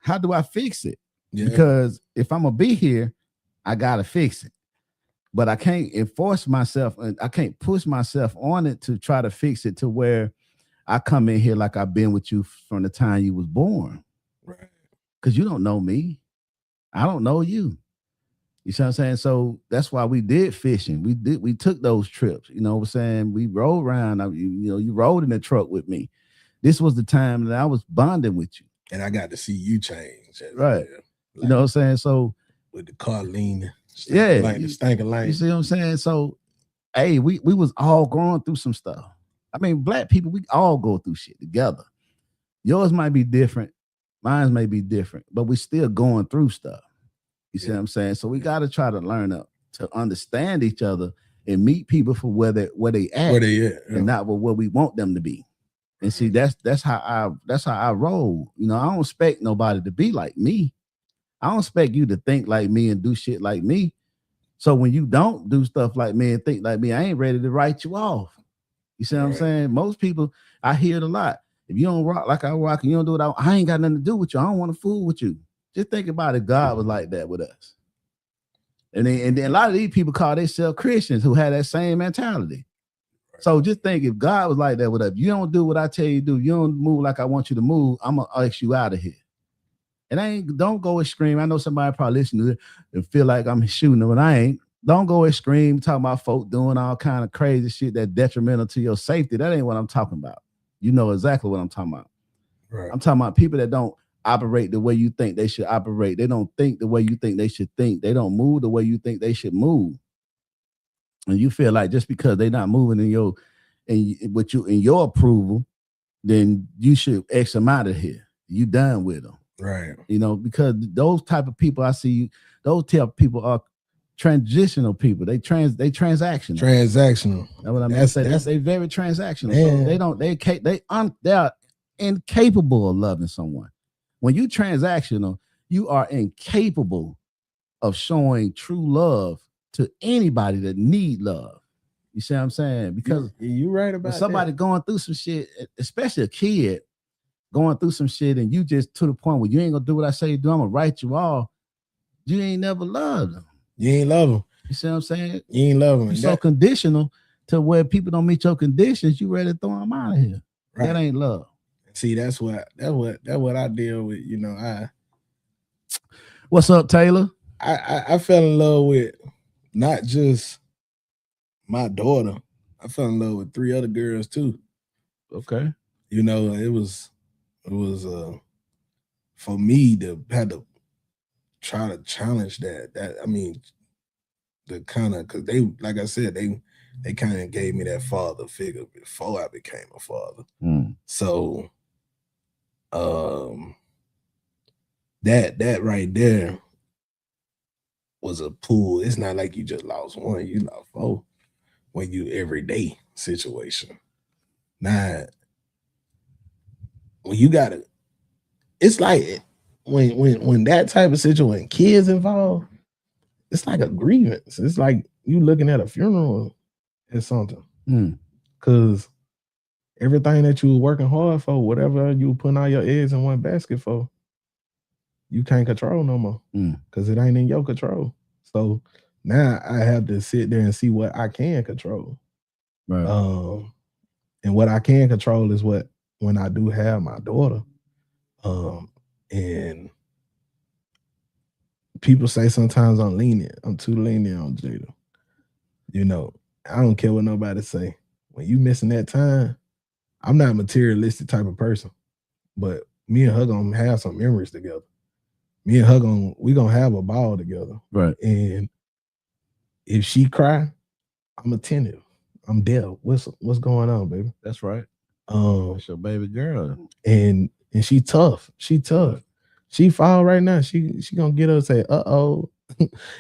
how do I fix it? Yeah. Because if I'm gonna be here, I gotta fix it. But I can't enforce myself, and I can't push myself on it to try to fix it to where I come in here like I've been with you from the time you was born. Right. Because you don't know me. I don't know you. You see what I'm saying? So that's why we did fishing. We took those trips. You know what I'm saying? We rode around. You rode in the truck with me. This was the time that I was bonding with you. And I got to see you change. Right. Like, you know what I'm saying? So with the car leaning. Yeah. Like the stinking line. You see what I'm saying? So, hey, we was all going through some stuff. I mean, black people, we all go through shit together. Yours might be different. Mine may be different, but we still going through stuff. You see what I'm saying? So we got to try to learn to understand each other and meet people for where they at, and not where we want them to be. And see, that's how I roll. You know, I don't expect nobody to be like me. I don't expect you to think like me and do shit like me. So when you don't do stuff like me and think like me, I ain't ready to write you off. You see what I'm saying? Most people, I hear it a lot. If you don't rock like I rock and you don't do it, I ain't got nothing to do with you. I don't want to fool with you. Just think about it. God was like that with us. And then a lot of these people call themselves Christians who had that same mentality. So just think, if God was like that with us, if you don't do what I tell you to do, you don't move like I want you to move, I'm going to ask you out of here. And don't go extreme. I know somebody probably listening to it and feel like I'm shooting them, but I ain't. Don't go extreme talking about folk doing all kind of crazy shit that detrimental to your safety. That ain't what I'm talking about. You know exactly what I'm talking about. Right. I'm talking about people that don't operate the way you think they should operate. They don't think the way you think they should think. They don't move the way you think they should move. And you feel like just because they're not moving in your approval, then you should X them out of here. You done with them. Right. You know, because those type of people I see, those type of people are transitional people. They transactional. Transactional. That's what I mean. They very transactional. So they are incapable of loving someone. When you transactional, you are incapable of showing true love to anybody that need love. You see what I'm saying? Because you're right about somebody going through some shit, especially a kid going through some shit, and you just to the point where you ain't gonna do what I say you do, I'm gonna write you off. You ain't never loved them. You ain't love them. You see what I'm saying? You ain't love them. You're so conditional to where people don't meet your conditions, you ready to throw them out of here. Right. That ain't love. See, that's what I deal with. You know, What's up, Taylor? I fell in love with not just my daughter. I fell in love with 3 other girls too. Okay. You know, it was for me to had to try to challenge that. I mean, the kind of, because they, like I said, they kind of gave me that father figure before I became a father. So that right there was a pool. It's not like you just lost one, you lost 4 when you everyday situation. Now, when you got it, it's like when that type of situation, when kids involved, it's like a grievance. It's like you looking at a funeral or something. Because everything that you were working hard for, whatever you were putting all your eggs in one basket for, you can't control no more because it ain't in your control. So now I have to sit there and see what I can control. Right. And what I can control is what when I do have my daughter. And people say sometimes I'm lenient. I'm too lenient on Jada. You know, I don't care what nobody say. When you missing that time, I'm not a materialistic type of person, but me and her gonna have some memories together. Me and her we gonna have a ball together. Right. And if she cry, I'm attentive. I'm there. What's going on, baby? That's right. That's your baby girl. And she tough. She tough. She fall right now. She gonna get up and say, uh-oh.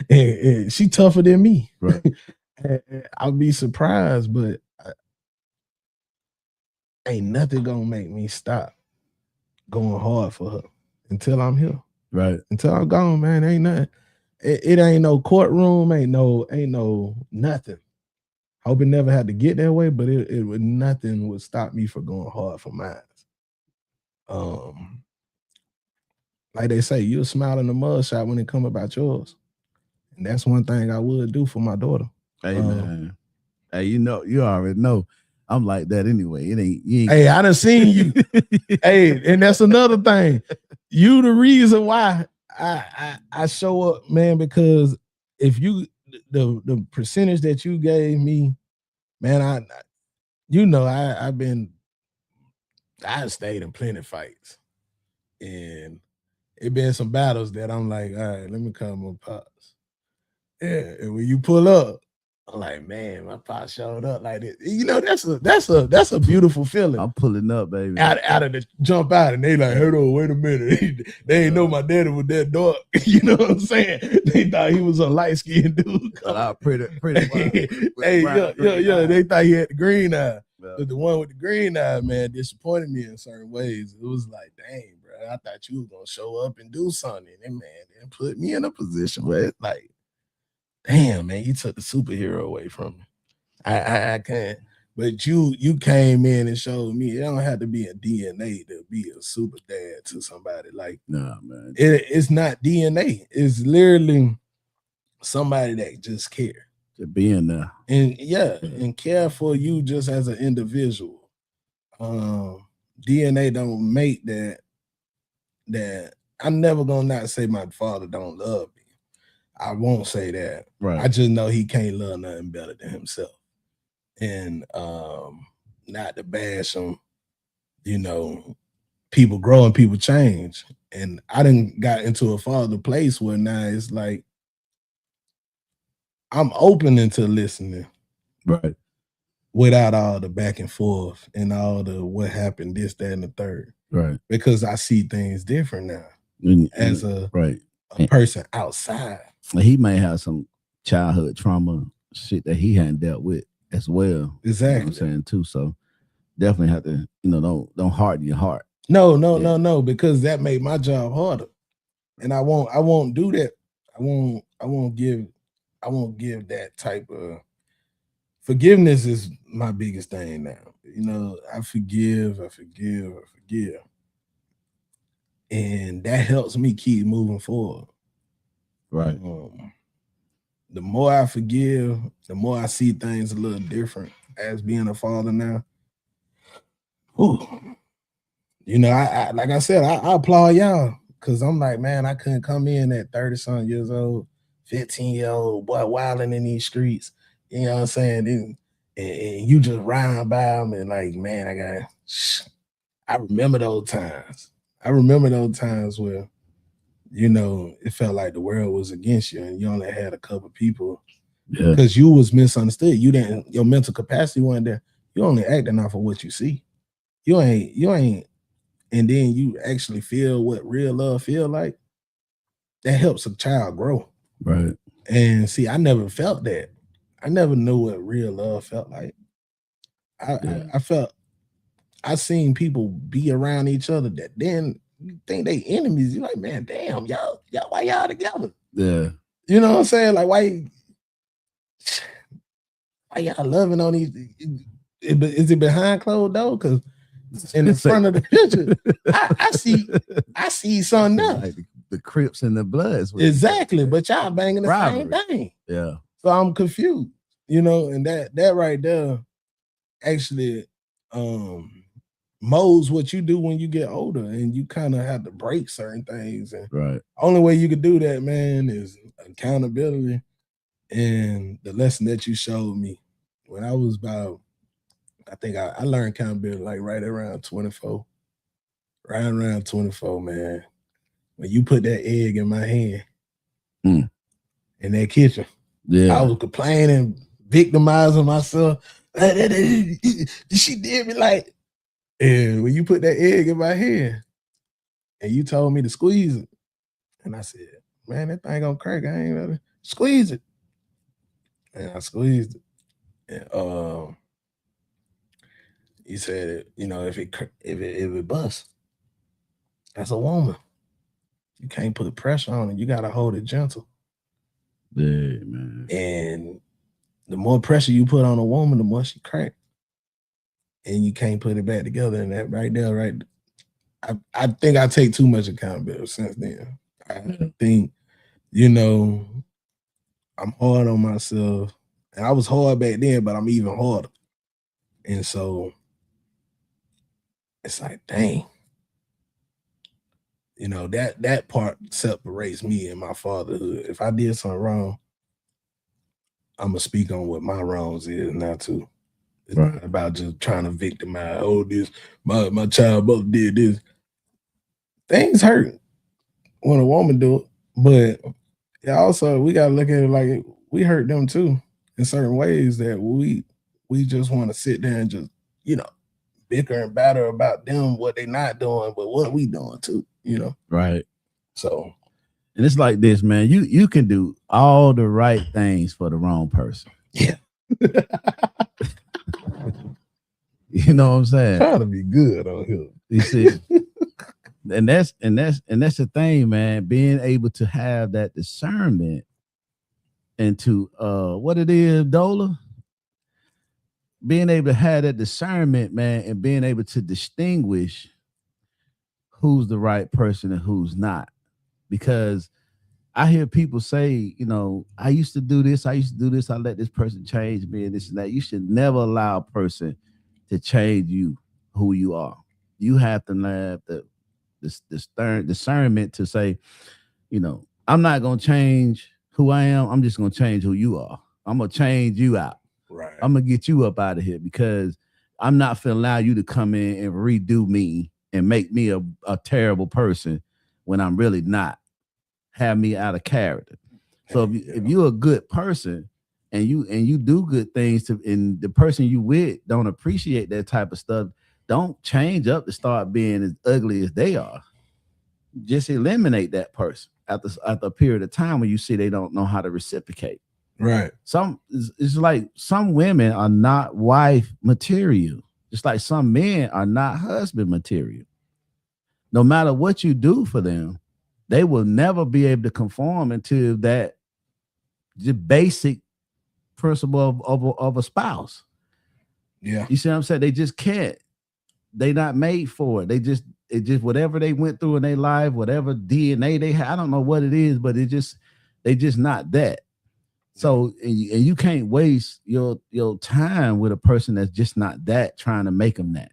and she tougher than me. Right. I'll be surprised, but ain't nothing gonna make me stop going hard for her until I'm here. Right. Until I'm gone, man. Ain't nothing. It ain't no courtroom, ain't no nothing. Hope it never had to get that way, but it would nothing would stop me from going hard for mine. Like they say, you'll smile in the mug shot when it come about yours. And that's one thing I would do for my daughter. Hey, man. Hey, you already know I'm like that anyway. It ain't. Hey, I done seen you. Hey, and that's another thing. You the reason why I show up, man, because if you the percentage that you gave me, man, I stayed in plenty fights. And it been some battles that I'm like, all right, let me come on pops. Yeah, and when you pull up, I'm like, man, my pop showed up like this. You know, that's a beautiful feeling. I'm pulling up, baby. Out of the jump out, and they like, hold on, wait a minute. They ain't know my daddy was that dark. You know what I'm saying? They thought he was a light skinned dude. Pretty hey, yeah. They thought he had the green eye. But the one with the green eye, man, disappointed me in certain ways. It was like, dang, bro, I thought you was gonna show up and do something. And man, then put me in a position where it's like, damn, man, you took the superhero away from me. I can't. But you came in and showed me it don't have to be a DNA to be a super dad to somebody. Like, nah, man, it's not DNA. It's literally somebody that just care. To be in there. And and care for you just as an individual. DNA don't make that I'm never gonna not say my father don't love me. I won't say that. Right. I just know he can't love nothing better than himself. And not to bash him, you know, people grow and people change. And I done got into a father place where now it's like I'm open into listening. Right. Without all the back and forth and all the what happened, this, that, and the third. Right. Because I see things different now as a person outside. He may have some childhood trauma shit that he hadn't dealt with as well. Exactly. You know what I'm saying too. So definitely have to, don't harden your heart. No, because that made my job harder. And I won't do that. I won't give that type of forgiveness is my biggest thing now. You know, I forgive. And that helps me keep moving forward. Right. The more I forgive, the more I see things a little different as being a father now. Ooh. You know, I like I said, I applaud y'all because I'm like, man, I couldn't come in at 30-something years old, 15-year-old boy wilding in these streets. You know what I'm saying? And you just riding by them and like, man, I remember those times. I remember those times where, you know, it felt like the world was against you and you only had a couple people because you was misunderstood. You didn't, your mental capacity wasn't there. You only acting off of what you see. You ain't, and then you actually feel what real love feel like. That helps a child grow. Right. And see, I never felt that. I never knew what real love felt like. I seen people be around each other that then you think they enemies. You're like, man, damn, y'all, why y'all together? Yeah. You know what I'm saying? Like, why y'all loving on these? Is it behind closed door? Because in the front of the picture, I see something else. Like the Crips and the Bloods. Exactly, but y'all banging the same thing. Yeah. So I'm confused, you know, and that right there actually molds what you do when you get older, and you kind of have to break certain things. And right. Only way you could do that, man, is accountability. And the lesson that you showed me when I was about, I think I learned accountability like right around 24. Right around 24, man. When you put that egg in my hand in that kitchen, I was complaining, victimizing myself. She did me like, and when you put that egg in my hand and you told me to squeeze it, and I said, man, that thing gonna crack. I ain't gonna squeeze it. And I squeezed it. And he said, you know, if it busts, that's a woman. You can't put pressure on it. You gotta hold it gentle. Yeah, man. And the more pressure you put on a woman, the more she crack. And you can't put it back together. And that right there, right. I think I take too much accountability since then. I think, you know, I'm hard on myself. And I was hard back then, but I'm even harder. And so it's like, dang. You know, that part separates me and my fatherhood. If I did something wrong, I'm gonna speak on what my wrongs is now too. It's not about just trying to victimize. Oh, this my child both did this. Things hurt when a woman do it, but also we gotta look at it like we hurt them too in certain ways that we just want to sit there and just, you know, bicker and batter about them, what they not doing, but what we doing too, you know. Right. So, and it's like this, man. You can do all the right things for the wrong person. Yeah. You know what I'm saying? Trying to be good on here. You see, and that's the thing, man. Being able to have that discernment into what it is, Dola. Being able to have that discernment, man, and being able to distinguish who's the right person and who's not. Because I hear people say, you know, I used to do this, I let this person change me and this and that. You should never allow a person to change you, who you are. You have to have the discernment to say, you know, I'm not going to change who I am. I'm just going to change who you are. I'm going to change you out. Right. I'm going to get you up out of here because I'm not going to allow you to come in and redo me and make me a terrible person when I'm really not. Have me out of character. So if you're a good person and you do good things and the person you with don't appreciate that type of stuff, don't change up to start being as ugly as they are. Just eliminate that person after a period of time when you see they don't know how to reciprocate. Right. It's like some women are not wife material, just like some men are not husband material. No matter what you do for them, they will never be able to conform into that the basic principle of a spouse. Yeah. You see what I'm saying? They just can't. They not made for it. They just whatever they went through in their life, whatever DNA they have, I don't know what it is, but they just not that. So and you can't waste your time with a person that's just not that, trying to make them that.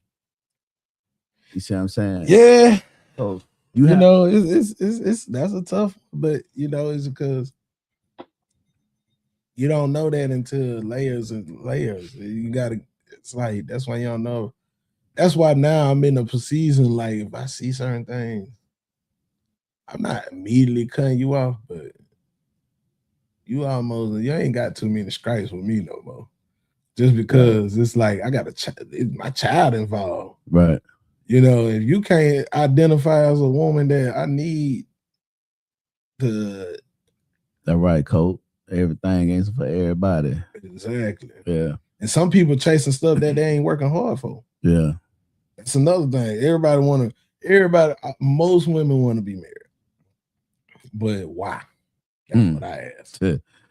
You see what I'm saying? Yeah. So You know, it's that's a tough, but you know, it's because you don't know that until layers and layers. You gotta. It's like that's why you don't know. That's why now I'm in a season like if I see certain things, I'm not immediately cutting you off, but you ain't got too many stripes with me no more. Just because it's like I got my child involved. Right. You know, if you can't identify as a woman that I need to that right, Colt. Everything ain't for everybody. Exactly. Yeah. And some people chasing stuff that they ain't working hard for. Yeah. That's another thing. Most women want to be married. But why? That's what I asked.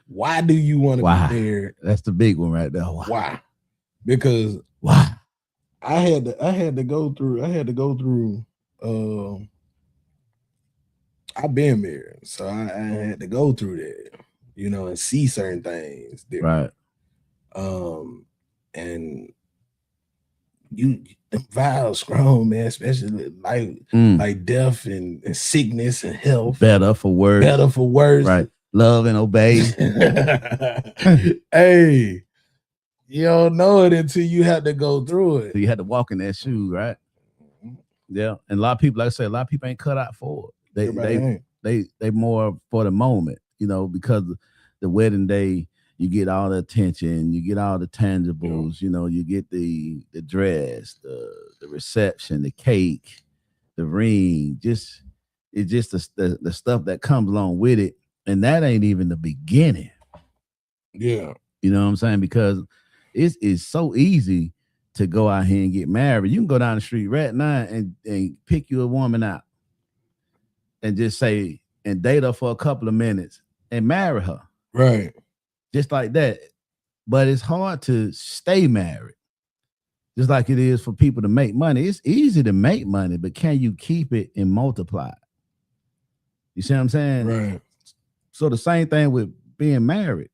Why do you want to be married? That's the big one right there. Why? Because why? I had to go through I've been married, so I had to go through that, you know, and see certain things different. Right. And you vows strong, man, especially like death and sickness and health. Better for worse. Right. Love and obey. Hey, you don't know it until you have to go through it. So you had to walk in that shoe, right? Yeah. And a lot of people, like I said, a lot of people ain't cut out for it. They more for the moment, you know, because the wedding day, you get all the attention, you get all the tangibles, you know, you get the dress, the reception, the cake, the ring, it's just the stuff that comes along with it. And that ain't even the beginning. Yeah. You know what I'm saying? Because it's so easy to go out here and get married. You can go down the street right now and pick you a woman out and just say, and date her for a couple of minutes and marry her. Right. Just like that. But it's hard to stay married. Just like it is for people to make money. It's easy to make money, but can you keep it and multiply it? You see what I'm saying? Right. So the same thing with being married.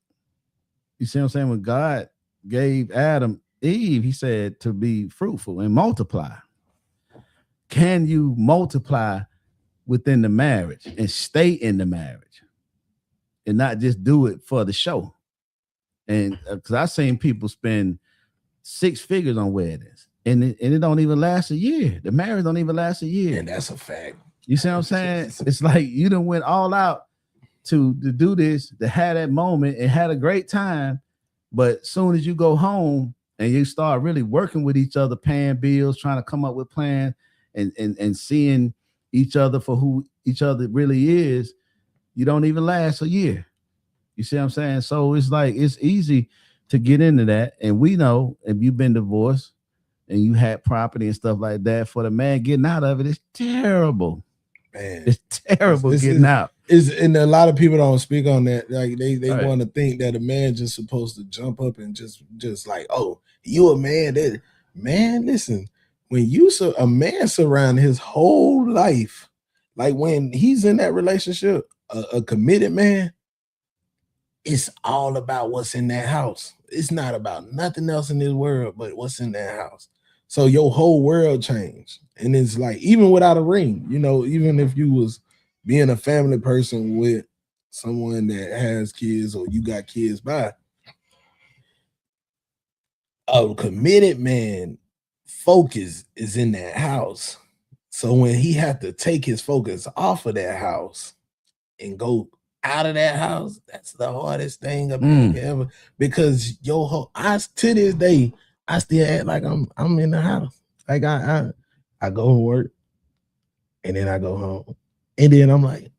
You see what I'm saying? When God gave Adam Eve, he said to be fruitful and multiply. Can you multiply within the marriage and stay in the marriage and not just do it for the show? And because I've seen people spend 6 figures on weddings and it don't even last a year. The marriage don't even last a year. And that's a fact. You see what I'm saying? It's like you done went all out to do this, to have that moment and had a great time. But as soon as you go home and you start really working with each other, paying bills, trying to come up with plans and seeing each other for who each other really is, you don't even last a year. You see what I'm saying? So it's like, it's easy to get into that. And we know if you've been divorced and you had property and stuff like that, for the man getting out of it, it's terrible. Man, it's terrible getting out. And a lot of people don't speak on that. Like they right. want to think that a man just supposed to jump up and just like, oh, you a man. Man, listen, when a man surround his whole life, like when he's in that relationship, a committed man, it's all about what's in that house. It's not about nothing else in this world but what's in that house. So your whole world changed. And it's like, even without a ring, you know, even if you was being a family person with someone that has kids or you got kids by, a committed man focus is in that house. So when he had to take his focus off of that house and go out of that house, that's the hardest thing ever. Because to this day, I still act like I'm in the house. Like I go to work and then I go home. And then I'm like,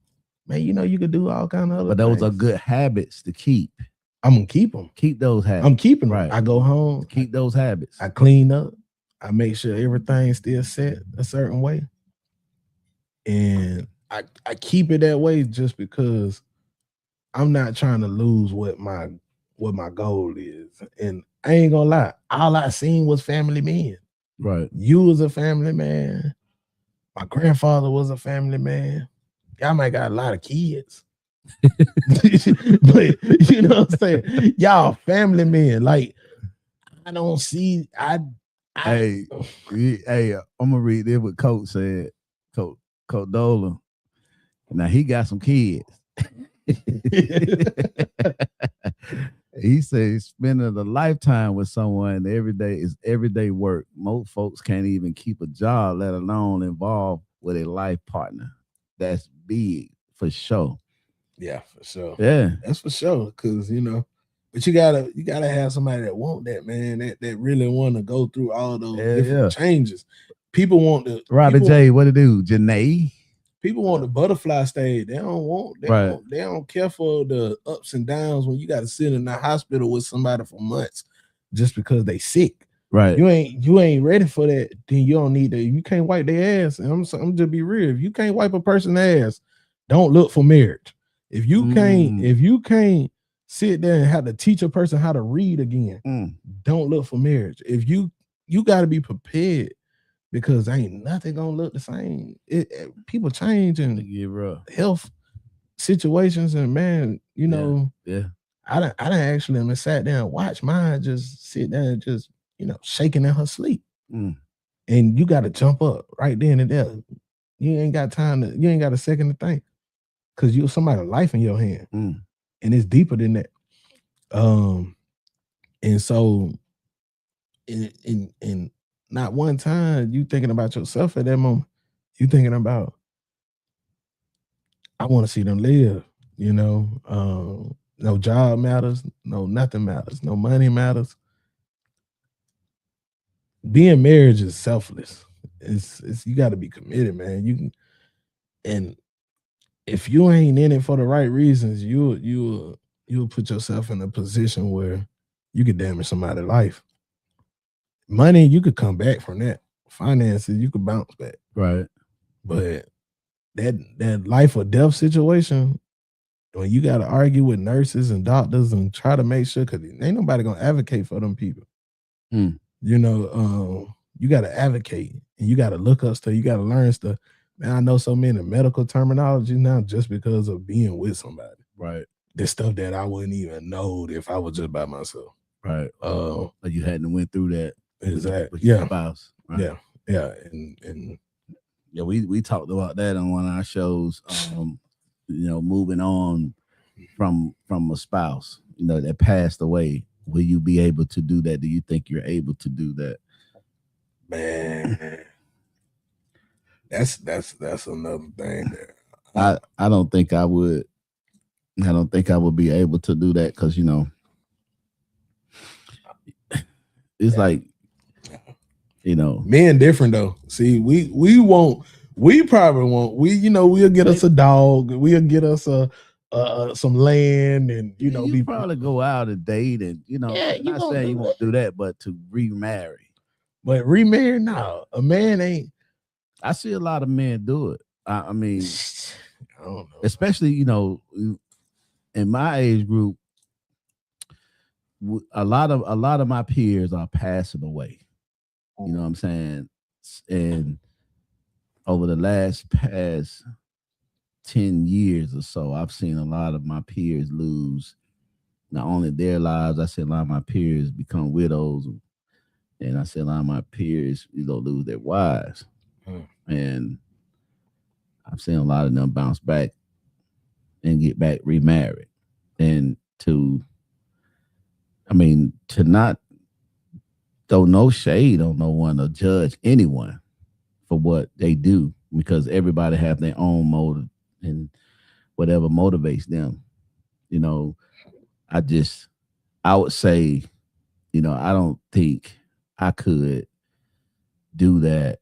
man, you know, you could do all kind of other things. Are good habits to keep. I'm gonna keep them. Keep those habits. I'm keeping them. Right. I go home. Keep those habits. I clean up. I make sure everything's still set a certain way. And I keep it that way just because I'm not trying to lose what my goal is. And I ain't gonna lie, all I seen was family men. Right. You was a family man. My grandfather was a family man. Y'all might got a lot of kids. But you know what I'm saying? Y'all family men. Like, I don't see. Hey, I'm gonna read this what Coach said. Coach, Condola. Now he got some kids. He says spending a lifetime with someone every day is everyday work. Most folks can't even keep a job, let alone involved with a life partner. That's big for sure. Yeah, for sure. Yeah, that's for sure. Because but you gotta have somebody that want that, man. That really want to go through all those different changes. People want the Robert J. What to do, Janae? People want the butterfly stage. They don't care for the ups and downs when you got to sit in the hospital with somebody for months just because they sick. Right. You ain't ready for that. Then you don't need that. You can't wipe their ass. And I'm just be real. If you can't wipe a person's ass, don't look for marriage. If you can't sit there and have to teach a person how to read again, don't look for marriage. If you got to be prepared. Because ain't nothing gonna look the same. People change and health situations, and man, I done actually sat down and watched mine just sit there and just shaking in her sleep, and you got to jump up right then and there. You ain't got a second to think, because you're somebody's life in your hand, and it's deeper than that. And so, in not one time you thinking about yourself at that moment. You thinking about, I want to see them live. No job matters. No nothing matters. No money matters. Being married is selfless. It's you got to be committed, man. And if you ain't in it for the right reasons, you'll put yourself in a position where you could damage somebody's life. Money, you could come back from that. Finances, you could bounce back. Right. But that life or death situation, when you got to argue with nurses and doctors and try to make sure, because ain't nobody going to advocate for them people. You got to advocate, and you got to look up stuff. You got to learn stuff. Man, I know so many medical terminology now just because of being with somebody. Right. There's stuff that I wouldn't even know if I was just by myself. Right. But you hadn't went through that. Exactly. With your spouse. Right? Yeah. And we talked about that on one of our shows. Moving on from a spouse, that passed away. Will you be able to do that? Do you think you're able to do that? Man, that's another thing there. I don't think I would. I don't think I would be able to do that because it's like. Men different though. See, we probably won't. We'll get us a dog. We'll get us some land, and you probably go out and date, and not saying you won't do that, but to remarry. But remarry, no, a man ain't. I see a lot of men do it. I mean, I don't know, especially in my age group, a lot of my peers are passing away. You know what I'm saying? And over the past 10 years or so, I've seen a lot of my peers lose not only their lives, I see a lot of my peers become widows. And I see a lot of my peers, lose their wives. And I've seen a lot of them bounce back and get back remarried. And to not throw no shade on no one or judge anyone for what they do, because everybody have their own motive and whatever motivates them. I would say, I don't think I could do that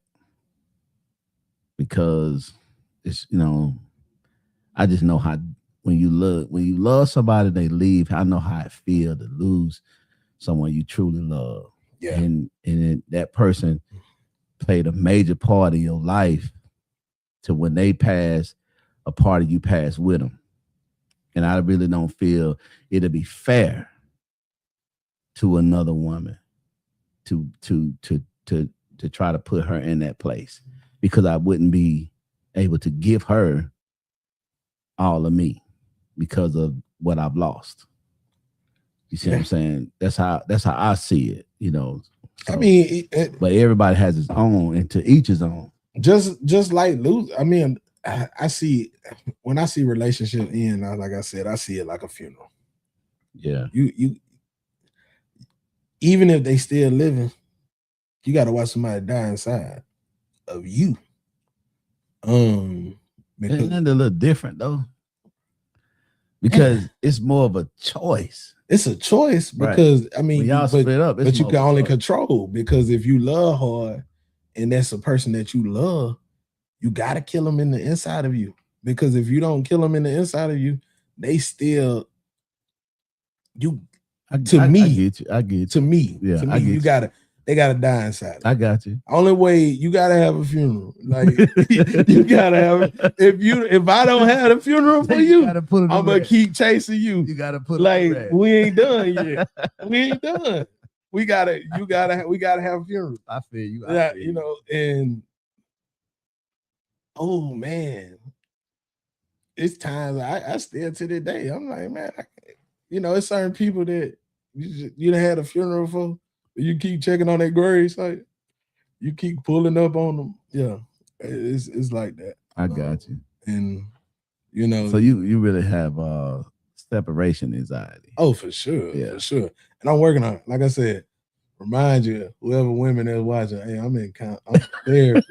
because it's, I just know how when you love somebody, they leave. I know how it feels to lose someone you truly love. Yeah. And that person played a major part in your life to when they pass, a part of you pass with them. And I really don't feel it'll be fair to another woman to try to put her in that place, because I wouldn't be able to give her all of me because of what I've lost. You see what I'm saying? That's how I see it, So, I mean, but everybody has his own, and to each his own. Just like lose. I mean, I see when I see relationship end, like I said, I see it like a funeral. Yeah. You even if they still living, you got to watch somebody die inside of you. Because isn't it a little different though? Because it's more of a choice. It's a choice because I mean, when y'all split up, but you can only control because if you love hard and that's a person that you love, you got to kill them in the inside of you. Because if you don't kill them in the inside of you, they still you. I get you. To me, yeah, you gotta. They gotta die inside. I got you. Only way you gotta have a funeral. Like you gotta have. If I don't have a funeral for you, I'm gonna keep chasing you. You gotta put like we ain't done yet. We ain't done. We gotta have a funeral. I feel you. You know, and oh man, it's times I still to this day. I'm like, man, it's certain people that you done had a funeral for. You keep checking on that grave site. You keep pulling up on them. Yeah, it's like that. I got you. And so you really have separation anxiety. Oh, for sure. Yeah, for sure. And I'm working on it. Like I said, remind you, whoever women that's watching, hey, I'm in therapy.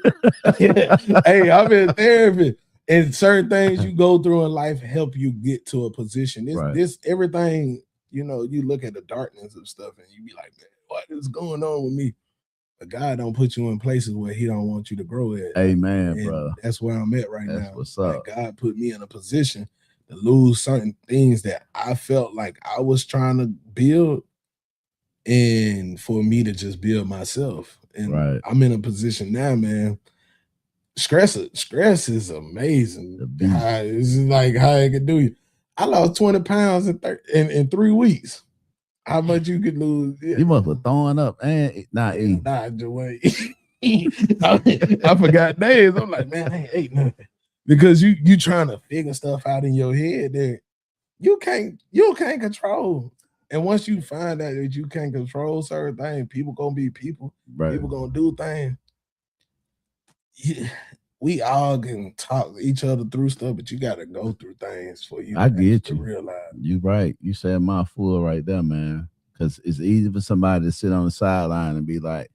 Hey, I'm in therapy. And certain things you go through in life help you get to a position. This everything, you look at the darkness of stuff and you be like, man, what is going on with me? But God don't put you in places where He don't want you to grow at. Amen, bro. That's where I'm at right now. That's what's up. Like God put me in a position to lose certain things that I felt like I was trying to build, and for me to just build myself. And I'm in a position now, man. Stress is amazing. It's like how it can do you. I lost 20 pounds in 3 weeks. How much you could lose? Yeah. You must have throwing up and not eating. Nah, I forgot days. I'm like, man, I ain't ate nothing. Because you trying to figure stuff out in your head that you can't control. And once you find out that you can't control certain things, people gonna be people. Right. People gonna do things. We all can talk each other through stuff, but you got to go through things for you. I get you. Realize. You right. You said my fool right there, man. Because it's easy for somebody to sit on the sideline and be like,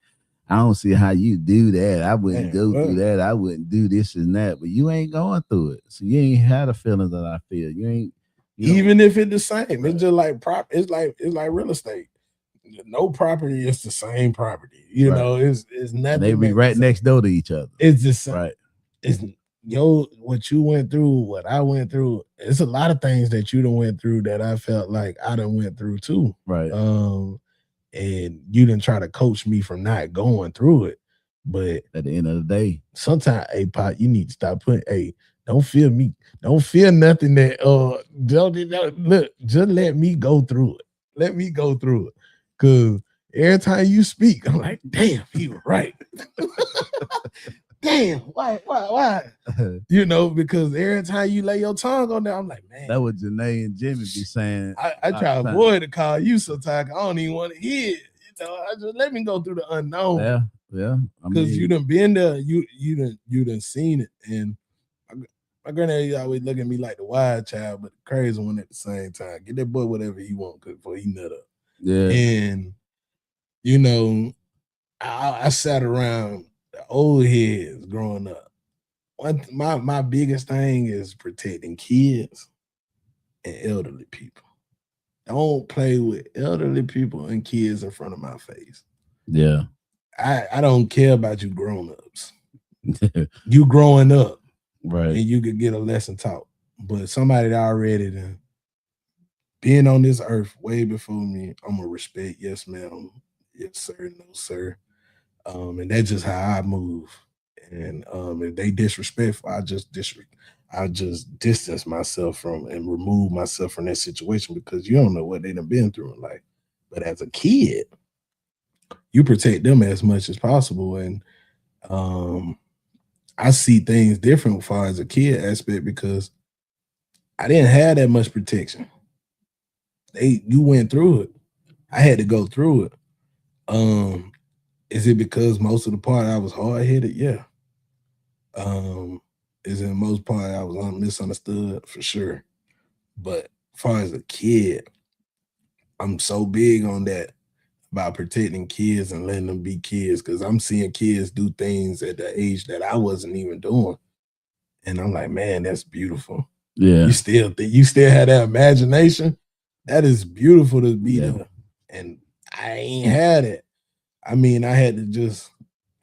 I don't see how you do that. I wouldn't go through that. I wouldn't do this and that. But you ain't going through it. So you ain't had the feelings that I feel. You ain't. Even if it's the same. Right. It's just like it's like real estate. No property is the same property. You know, it's nothing. They be right next door to each other. It's the same. Right. It's what you went through, what I went through. It's a lot of things that you done went through that I felt like I done went through too. Right. And you didn't try to coach me from not going through it. But at the end of the day, sometimes, hey, Pot, you need to stop putting, don't feel me. Don't feel nothing that don't look, just let me go through it. Let me go through it. Cause every time you speak, I'm like, damn, he was right. Damn, why? Because every time you lay your tongue on there, I'm like, man. That what Janae and Jimmy be saying. I try to avoid to call you sometimes. I don't even want to hear it. I just let me go through the unknown. Yeah. Because you done been there, you done seen it. And my granddad always look at me like the wild child, but the crazy one at the same time. Get that boy whatever he want before he nut up. Yeah. And I sat around the old heads growing up. My biggest thing is protecting kids and elderly people. Don't play with elderly people and kids in front of my face. Yeah. I don't care about you grown-ups. You growing up. Right. And you could get a lesson taught. But somebody that already done been on this earth way before me, I'm gonna respect, yes, ma'am, yes, sir, no, sir. And that's just how I move. And if they disrespectful, I just distance myself from and remove myself from that situation because you don't know what they done been through in life. But as a kid, you protect them as much as possible. And I see things different as far as a kid aspect because I didn't have that much protection. You went through it. I had to go through it. Is it because most of the part I was hard-headed? Yeah. Is in most part I was misunderstood for sure. But as far as a kid, I'm so big on that about protecting kids and letting them be kids because I'm seeing kids do things at the age that I wasn't even doing. And I'm like, man, that's beautiful. Yeah. You still have that imagination. That is beautiful to be there. And I ain't had it. I mean, I had to just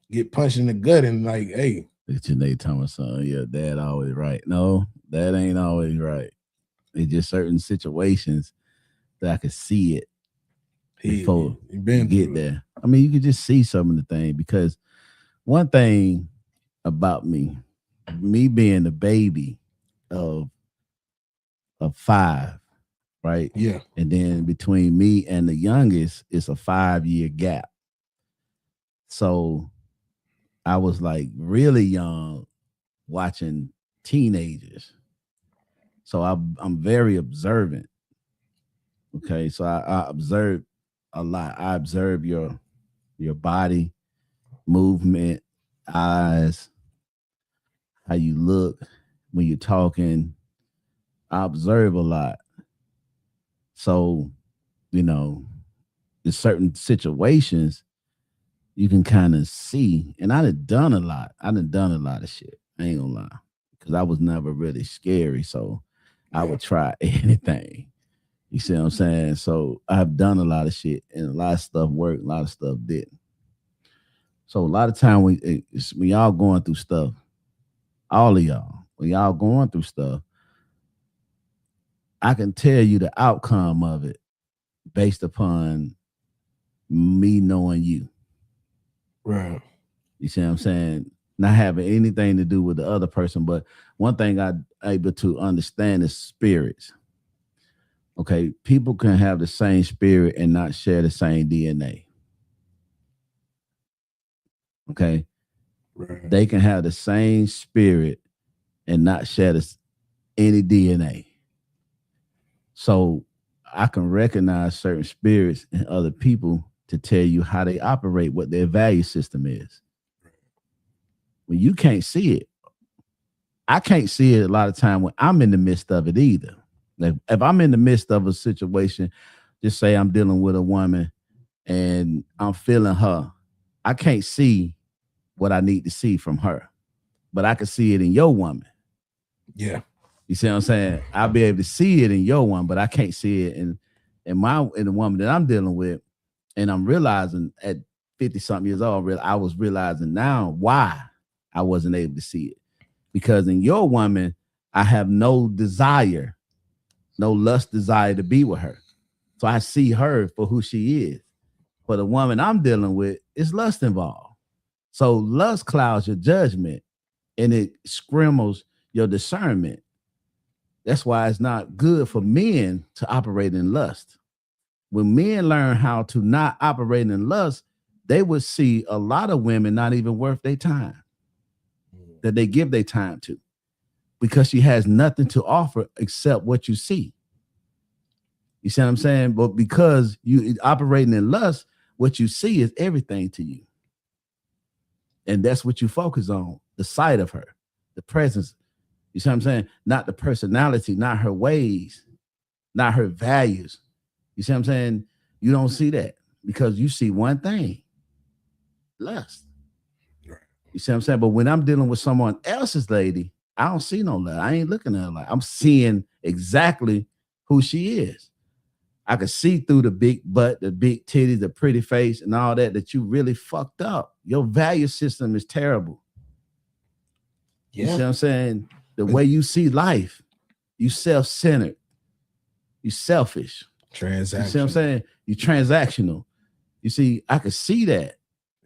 get punched in the gut and like, hey. It's Janae Thomas, son. Yeah, dad always right. No, that ain't always right. It's just certain situations that I could see it before you get there. I mean, you could just see some of the things because one thing about me being the baby of 5, right? Yeah. And then between me and the youngest, it's a 5-year gap. So I was like really young watching teenagers. So I'm very observant. Okay. So I observe a lot. I observe your body, movement, eyes, how you look when you're talking. I observe a lot. So, you know, in certain situations, you can kind of see. And I done a lot. I done a lot of shit. I ain't gonna lie. Because I was never really scary. So I would try anything. You see what I'm saying? So I've done a lot of shit and a lot of stuff worked, a lot of stuff didn't. So a lot of time when y'all going through stuff, all of y'all, when y'all going through stuff, I can tell you the outcome of it based upon me knowing you. Right. You see what I'm saying? Not having anything to do with the other person, but one thing I'm able to understand is spirits. Okay, people can have the same spirit and not share the same DNA. Okay, right. They can have the same spirit and not share any DNA. So I can recognize certain spirits in other people to tell you how they operate, what their value system is. When you can't see it, I can't see it a lot of time when I'm in the midst of it either. Like if I'm in the midst of a situation, just say I'm dealing with a woman and I'm feeling her, I can't see what I need to see from her, but I can see it in your woman. Yeah. You see what I'm saying? I'll be able to see it in your one, but I can't see it in the woman that I'm dealing with. And I'm realizing at 50 something years old, I was realizing now why I wasn't able to see it. Because in your woman, I have no desire, no lust desire to be with her. So I see her for who she is. For the woman I'm dealing with, it's lust involved. So lust clouds your judgment and it scrimmels your discernment. That's why it's not good for men to operate in lust. When men learn how to not operate in lust, they would see a lot of women not even worth their time that they give their time to, because she has nothing to offer except what you see. You see what I'm saying? But because you operating in lust, what you see is everything to you. And that's what you focus on, the sight of her, the presence. You see what I'm saying? Not the personality, not her ways, not her values. You see what I'm saying? You don't see that because you see one thing, lust. You see what I'm saying? But when I'm dealing with someone else's lady, I don't see no lust. I ain't looking at her like I'm seeing exactly who she is. I can see through the big butt, the big titties, the pretty face, and all that you really fucked up. Your value system is terrible. Yeah. You see what I'm saying? The way you see life, you self-centered, you selfish. Transactional. You see what I'm saying? You transactional. You see, I could see that.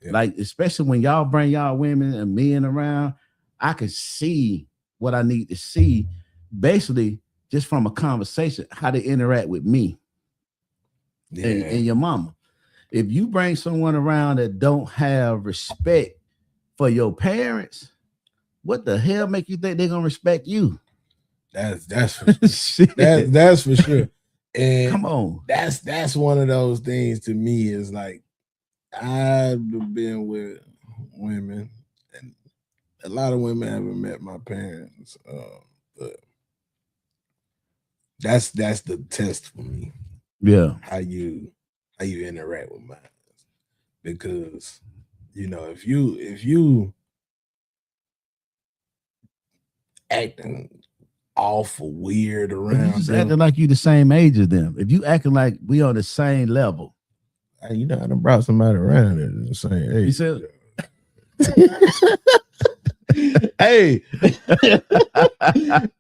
Yeah. Like, especially when y'all bring y'all women and men around, I could see what I need to see basically just from a conversation, how they interact with me. Yeah. And your mama. If you bring someone around that don't have respect for your parents, what the hell make you think they're gonna respect you? That's for sure. that's for sure. And come on, that's one of those things to me is like I've been with women and a lot of women haven't met my parents, but that's the test for me. Yeah, how you interact with mine, because if you acting awful weird if you around just them, acting like you the same age as them, if you acting like we on the same level, I done brought somebody around at the same age. you said. Hey,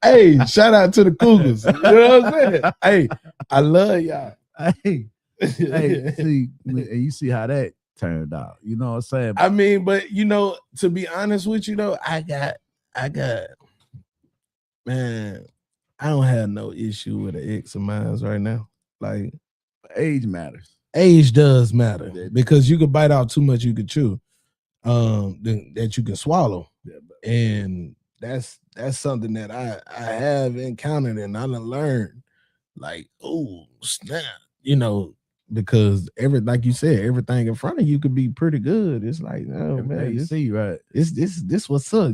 hey, shout out to the Cougars. You know what I'm saying? Hey, I love y'all. Hey, see, and you see how that turned out. You know what I'm saying? I mean, but to be honest with you though, I got, man, I don't have no issue with an ex of mine right now. Like, age matters. Age does matter because you could bite out too much, you could chew, that you can swallow, and that's something that I have encountered and I learned. Like, oh snap, because like you said, everything in front of you could be pretty good. It's like, oh man, you see, right? This what's up.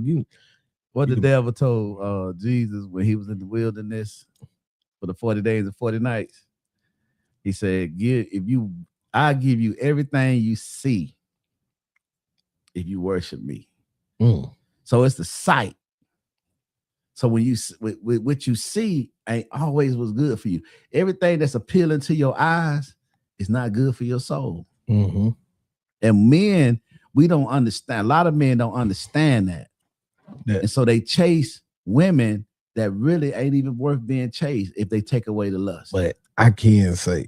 What the devil told Jesus when he was in the wilderness for the 40 days and 40 nights. He said, I give you everything you see if you worship me. So it's the sight. So when you what you see ain't always was good for you. Everything that's appealing to your eyes is not good for your soul. Mm-hmm. And men, we don't understand. A lot of men don't understand that. And so they chase women that really ain't even worth being chased if they take away the lust. But I can say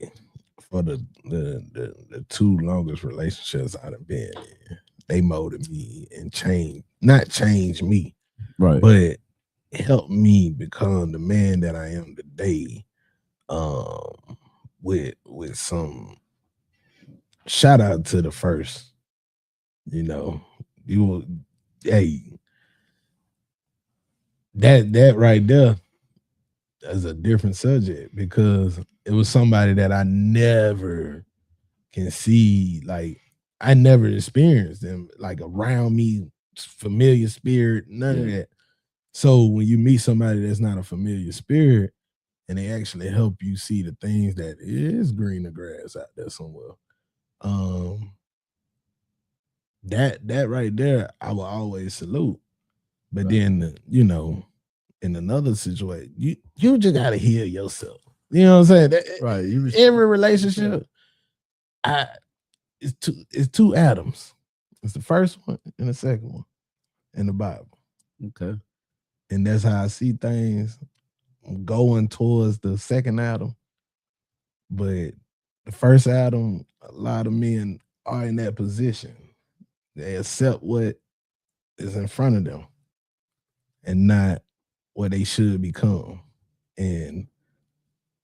for the two longest relationships I've been in, they molded me and not change me, right? But helped me become the man that I am today. With some shout out to the first, that right there is a different subject because it was somebody that I never can see, like I never experienced them like around me, familiar spirit, none of that. So when you meet somebody that's not a familiar spirit and they actually help you see the things that is greener grass out there somewhere, that right there, I will always salute. But then, in another situation, you just gotta heal yourself. You know what I'm saying? Right. Every relationship, it's two Adams. It's the first one and the second one in the Bible. Okay. And that's how I see things. I'm going towards the second Adam. But the first Adam, a lot of men are in that position. They accept what is in front of them and not what they should become. And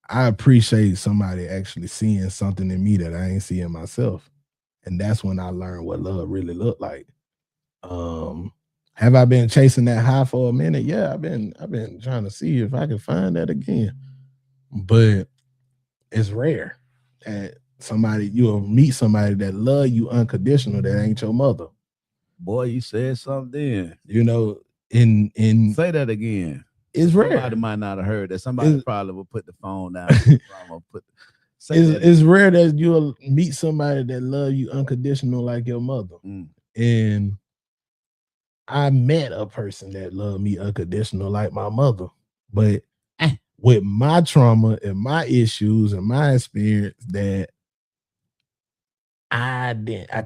I appreciate somebody actually seeing something in me that I ain't seeing myself. And that's when I learned what love really looked like. Have I been chasing that high for a minute? Yeah, I've been trying to see if I can find that again. But it's rare that you'll meet somebody that love you unconditional that ain't your mother. Boy, you said something. In say that again. It's rare. Somebody might not have heard that. Somebody probably will put the phone down. It's rare that you'll meet somebody that love you unconditional like your mother. And I met a person that loved me unconditional like my mother. But with my trauma and my issues and my experience, that I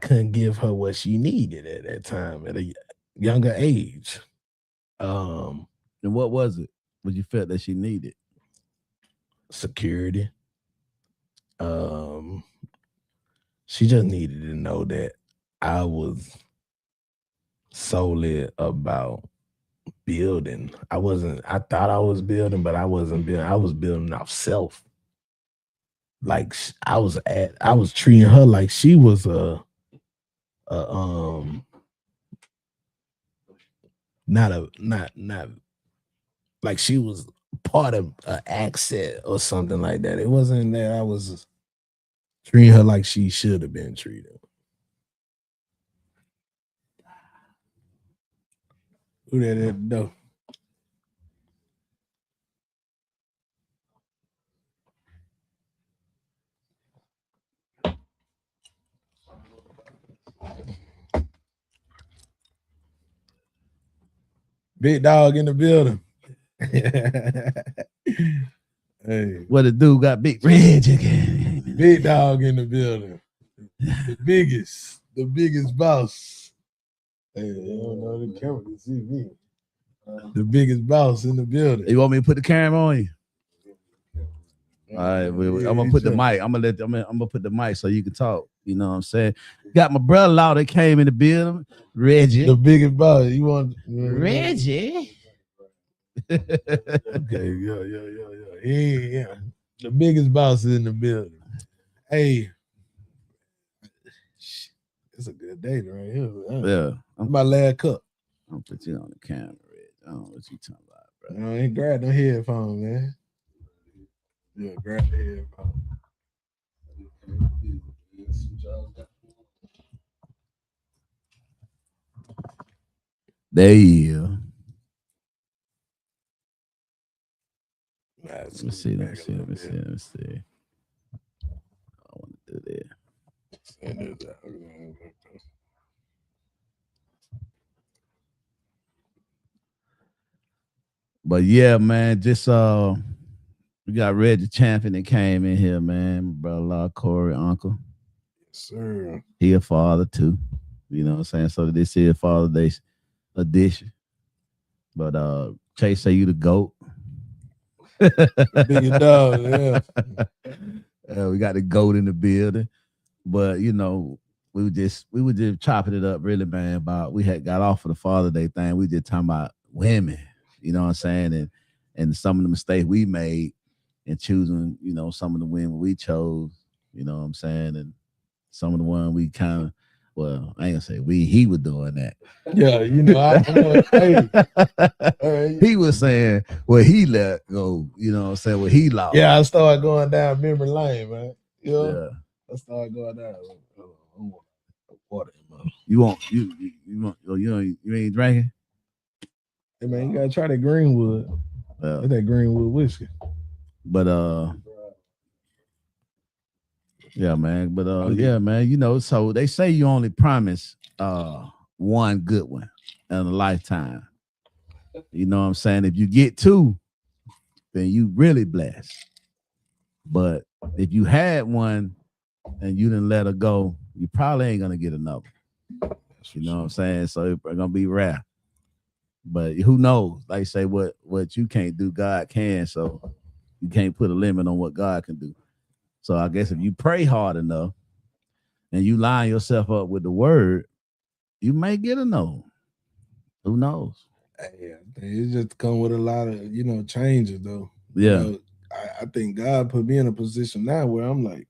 couldn't give her what she needed at that time at a younger age. And what was it? What you felt that she needed? Security. She just needed to know that I was solely about building. I thought I was building, but I wasn't building. I was building off self. Like I was treating her like she was not like she was part of an asset or something like that. It wasn't that I was treating her like she should have been treated. Who that at the door? Big dog in the building. Hey, What the dude got big red again. Big dog in the building. The biggest boss. Hey, you don't know the camera can see me. The biggest boss in the building. You want me to put the camera on you? All right, I'm gonna put the mic. I'm gonna put the mic so you can talk. You know what I'm saying? Got my brother-in-law that came in the building, Reggie. The biggest boss. You want Reggie? Okay, yeah. The biggest boss is in the building. Hey, it's a good day right here. Yeah, my last cup. I'm gonna put you on the camera, Reggie. I don't know what you talking about, bro. No, ain't grab them headphones, man. Yeah, grab the headphones. There you go. Let me see. I want to do that. But yeah, man, just we got Reggie Champion that came in here, man. My brother-in-law, Corey, uncle. Yes, sir. He a father too. You know what I'm saying? So this is Father Day edition. But Chase say you the GOAT. Big dog, yeah. We got the GOAT in the building. But you know, we were just chopping it up really, man, about we had got off of the Father Day thing. We just talking about women, you know what I'm saying? And some of the mistakes we made in choosing, you know, some of the women we chose, you know what I'm saying? And some of the one we kind of, well, I ain't gonna say he was doing that. Yeah, you know, he was saying, well, he let go, you know what I'm saying? Well, he lost. Yeah, I started going down memory lane, man. You know? Yeah. I started going down. Water, you ain't drinking? Hey man, you gotta try that Greenwood. That Greenwood whiskey. But yeah, man. But yeah, man, you know, so they say you only promise one good one in a lifetime. You know what I'm saying? If you get two, then you really blessed. But if you had one and you didn't let her go, you probably ain't gonna get another. You know what I'm saying? So it's gonna be rare. But who knows? Like I say, what you can't do, God can. So you can't put a limit on what God can do. So I guess if you pray hard enough and you line yourself up with the word, you may get a no. Who knows? Yeah, it just come with a lot of, you know, changes though. Yeah. You know, I think God put me in a position now where I'm like,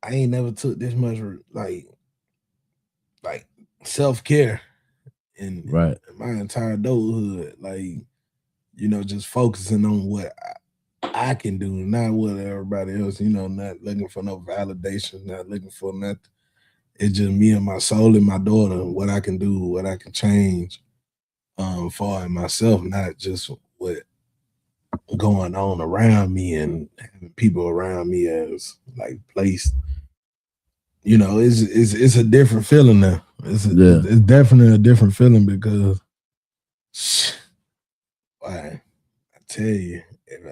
I ain't never took this much like self-care in my entire adulthood. Like, you know, just focusing on what I can do, not what everybody else, you know, not looking for no validation, not looking for nothing. It's just me and my soul and my daughter, what I can do, what I can change for myself, not just what going on around me and having people around me as like placed. You know, it's a different feeling now. It's definitely a different feeling because I tell you,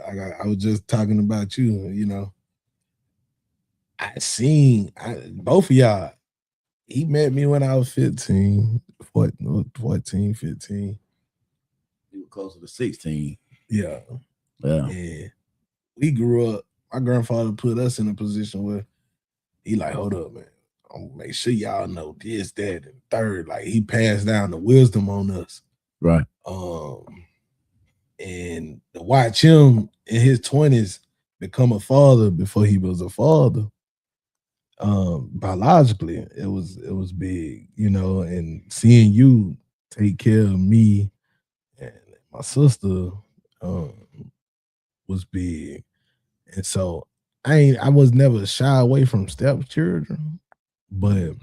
I was just talking about you, you know. I seen both of y'all. He met me when I was 15, 14, 15. You were closer to 16. Yeah. Yeah. And we grew up, my grandfather put us in a position where he like, hold up, man. I'm gonna make sure y'all know this, that, and third. Like he passed down the wisdom on us. Right. And to watch him in his 20s become a father before he was a father, biologically, it was big, you know, and seeing you take care of me and my sister was big. And so I was never shy away from stepchildren, but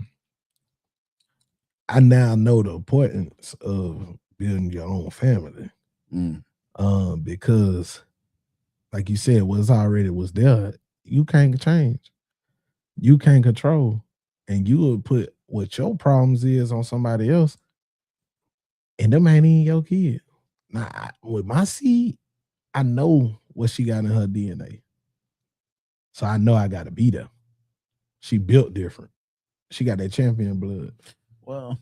I now know the importance of building your own family. Mm. Because like you said, what's already was there, you can't change. You can't control. And you will put what your problems is on somebody else, and them ain't even your kid. Now, with my seed, I know what she got in her DNA. So I know I gotta be there. She built different. She got that champion blood. Well,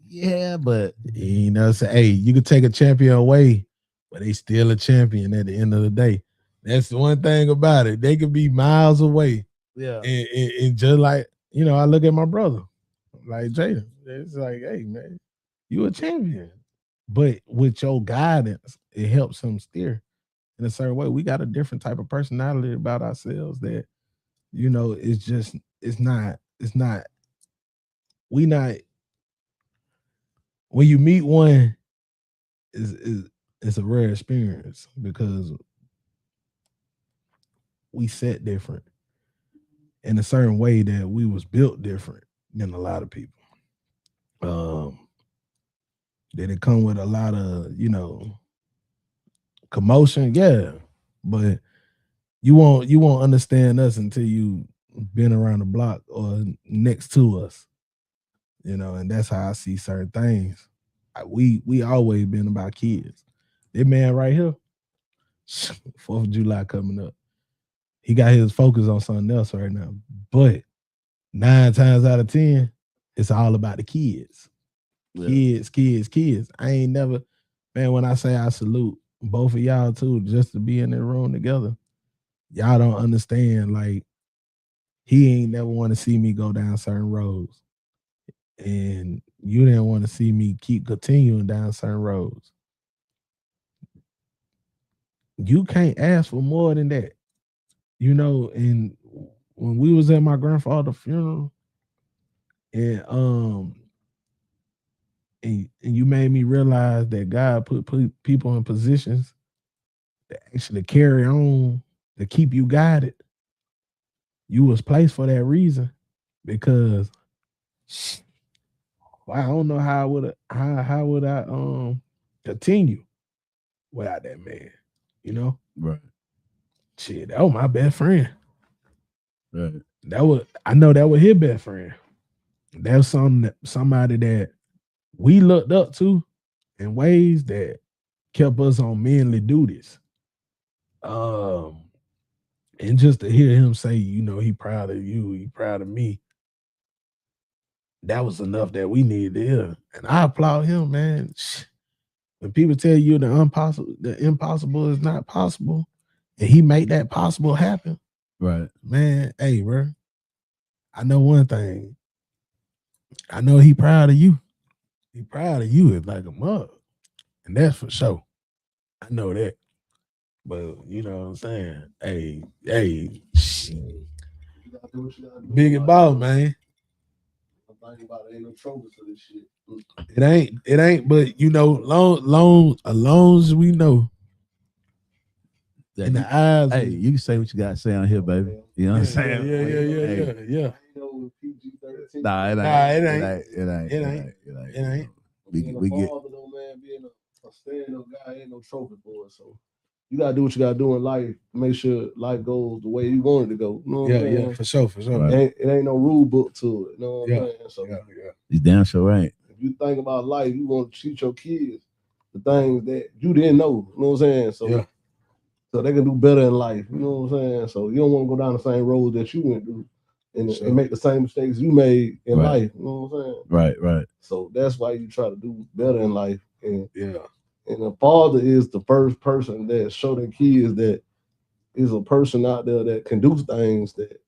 yeah, but You know, say, hey, you could take a champion away, but they still a champion at the end of the day. That's the one thing about it. They could be miles away. yeah, And just like, you know, I look at my brother, like Jaden. It's like, hey, man, you a champion. But with your guidance, it helps him steer in a certain way. We got a different type of personality about ourselves that, you know, it's not, we not, when you meet one, is it's a rare experience because we set different in a certain way that we was built different than a lot of people. Did it come with a lot of, you know, commotion? Yeah. But you won't understand us until you been around the block or next to us. You know, and that's how I see certain things. We always been about kids. That man right here, 4th of July coming up. He got his focus on something else right now. But 9 times out of 10, it's all about the kids. yeah. Kids. I ain't never, man, when I say I salute both of y'all too, just to be in the room together, y'all don't understand. Like, he ain't never want to see me go down certain roads. And you didn't want to see me keep continuing down certain roads. You can't ask for more than that. You know, and when we was at my grandfather's funeral, and and you made me realize that God put people in positions to actually carry on, to keep you guided. You was placed for that reason, because well, I don't know how would I continue without that man, you know? Right. Shit, that was my best friend. Right. I know that was his best friend. That was somebody that we looked up to in ways that kept us on manly duties. And just to hear him say, you know, he proud of you, he proud of me, that was enough that we needed to hear. And I applaud him, man. When people tell you the impossible is not possible, and he made that possible happen, Right. man, hey, bro, I know one thing. I know he proud of you. He proud of you is like a mug. And that's for sure. I know that. But you know what I'm saying? Hey, big and ball, man. I'm thinking about it, ain't no trophies for this shit. It ain't, but you know, long as we know Yeah, in the eyes. Hey, you can say what you got to say on here, baby. You know what I'm saying? Yeah. Nah, it ain't. It ain't. We get. Though, man, being a stand-up guy ain't no trophy for us. So you gotta do what you gotta do in life. Make sure life goes the way you want it to go. You know what I'm saying? Yeah, for sure. Right. It ain't no rule book to it. You know what I'm saying? So You damn sure right. if you think about life, you want to teach your kids the things that you didn't know. You know what I'm saying? So so they can do better in life. You know what I'm saying? So you don't want to go down the same road that you went through and make the same mistakes you made in life. You know what I'm saying? Right. So that's why you try to do better in life. And a father is the first person that show their kids that is a person out there that can do things that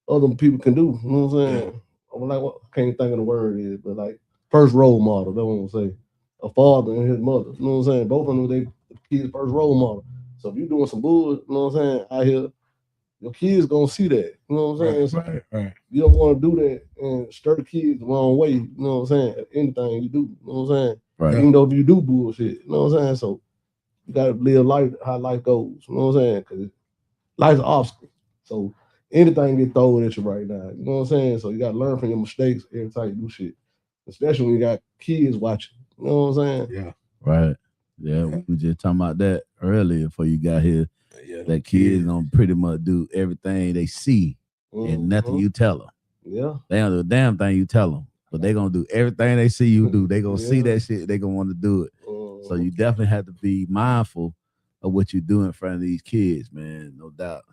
other people can do. You know what I'm saying? I'm like, what I can't think of the word is, but like first role model. That's what I'm say. A father and his mother. You know what I'm saying? Both of them, they kids' first role model. So if you're doing some bull, you know what I'm saying, out here, your kids gonna see that. You know what I'm saying? Right. You don't want to do that and stir kids the wrong way. You know what I'm saying? Anything you do, you know what I'm saying? Right. Even though if you do bullshit, you know what I'm saying? So you gotta live life how life goes. You know what I'm saying? Because life's an obstacle. So anything get thrown at you right now. You know what I'm saying? So you gotta learn from your mistakes every time you do shit. Especially when you got kids watching. You know what I'm saying? Yeah. Right. Yeah, we were just talking about that earlier before you got here. Yeah. That kids gonna pretty much do everything they see and nothing you tell them. Yeah. They don't do a damn thing you tell them, but they gonna do everything they see you do. They gonna see that shit. They gonna want to do it. So you definitely have to be mindful of what you do in front of these kids, man. No doubt.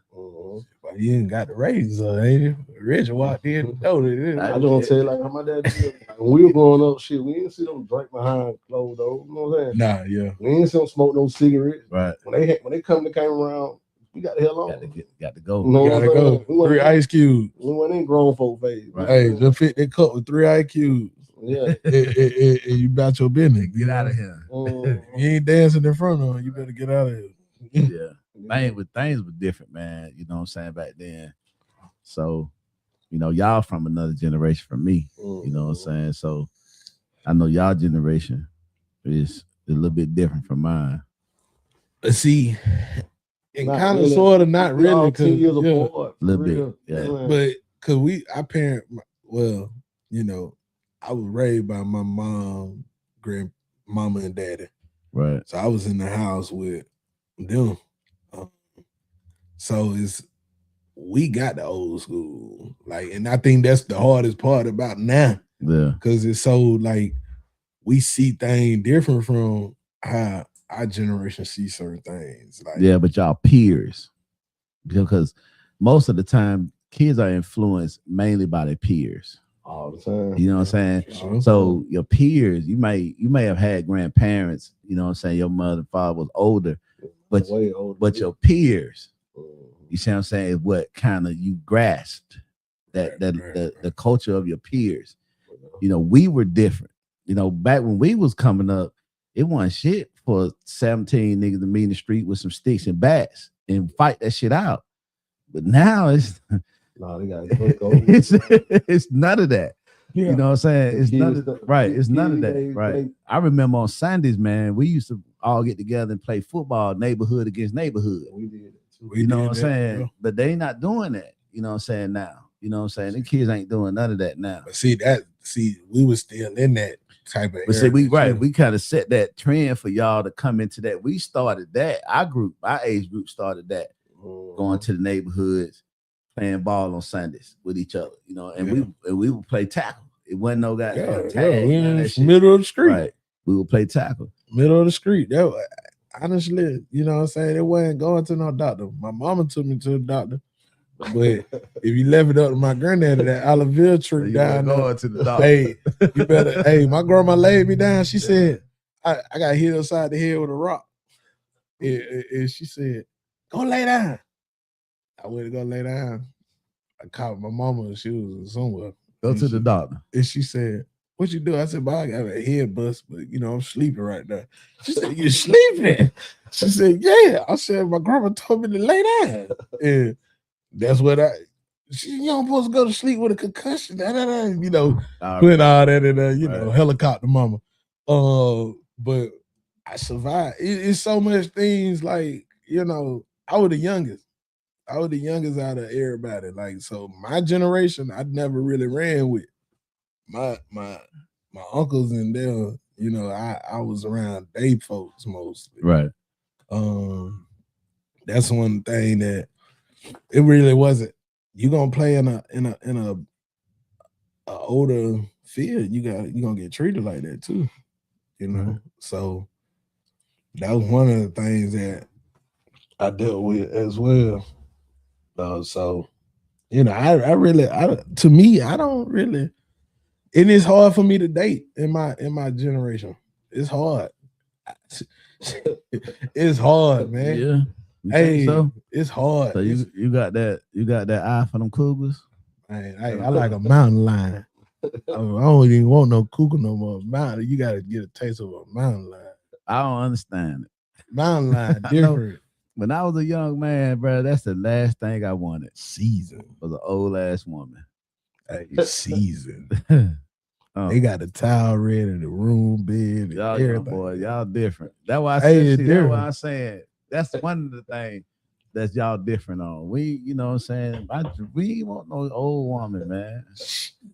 But you ain't got the razors, ain't you? Rich walked in. I don't say like how my dad did. When we were growing up, shit, we didn't see them drink behind closed doors. You know what I'm saying? Nah, yeah. We didn't see them smoke no cigarettes. Right. When they came around, we got the hell on. Got to go. You know Gotta go. 3 ice cubes. We went in grown folk phase. Right. Hey, just fit that cup with 3 ice cubes. Yeah. and you about your business. Get out of here. You ain't dancing in front of them. You better get out of here. Yeah. Things were different, man. You know what I'm saying, back then. So, you know, y'all from another generation from me. You know what I'm saying? So I know y'all generation is a little bit different from mine. But see, and kind of really. sort of not We really all because 10 years apart. A little Real. bit. Yeah. but because our parent, well, you know, I was raised by my mom, grandmama, and daddy. Right. So I was in the house with them. So we got the old school, like, and I think that's the hardest part about now. Yeah. Because it's so like we see things different from how our generation see certain things. Like, yeah, but y'all peers, because most of the time kids are influenced mainly by their peers. All the time. You know what I'm saying? Sure. So your peers, you may have had grandparents, you know what I'm saying, your mother and father was older, but way older. But your peers, you see what I'm saying, is what kind of you grasped the culture of your peers. You know, we were different. You know, back when we was coming up, it wasn't shit for 17 niggas to meet in the street with some sticks and bats and fight that shit out. But now it's they got it's none of that. Yeah. You know what I'm saying? It's none of It's none of that. Right. I remember on Sundays, man, we used to all get together and play football, neighborhood against neighborhood. We did it too. You know what I'm saying? But they not doing that. You know what I'm saying now? You know what I'm saying? The kids ain't doing none of that now. But see, we was still in that type of. But see, we kind of set that trend for y'all to come into that. We started that. Our age group started that, going to the neighborhoods, playing ball on Sundays with each other. You know, and we would play tackle. It wasn't no guy tag. We in the middle of the street. Right. We would play tackle. Middle of the street. That honestly, you know what I'm saying? It wasn't going to no doctor. My mama took me to the doctor. But if you left it up to my granddaddy, that Olivia trip down going to the doctor. Hey, you better. Hey, my grandma laid me down. She said, I got hit upside the head with a rock. And she said, go lay down. I went to go lay down. I called my mama and she was somewhere. Go to the doctor. And she said, what you do? I said, I got a head bust, but you know, I'm sleeping right now. She said, you sleeping? She said, yeah. I said, my grandma told me to lay down. And that's what you don't supposed to go to sleep with a concussion. You know, put all that in there, you know, helicopter mama. But I survived. It's so much things like, you know, I was the youngest. out of everybody. Like, so my generation, I never really ran with. My uncles and them, you know, I was around they folks mostly. Right. That's one thing that it really wasn't. You gonna play in a older field, you gonna get treated like that too. You know, right. So that was one of the things that I dealt with as well. So, you know, I don't really. And it's hard for me to date in my generation. It's hard. It's hard, man. Yeah. Hey, so? It's hard. So you got that eye for them cougars? I like a mountain lion. I don't even want no cougar no more. Mountain, you gotta get a taste of a mountain lion. I don't understand it. Mountain lion different. When I was a young man, bro, that's the last thing I wanted. Season was an old ass woman. Hey, season. They got the towel ready, the room bed, y'all, boy, y'all different. That's why I said. That's why I'm saying that's one of the things. that's y'all different on. We, you know what I'm saying? We ain't want no old woman, man.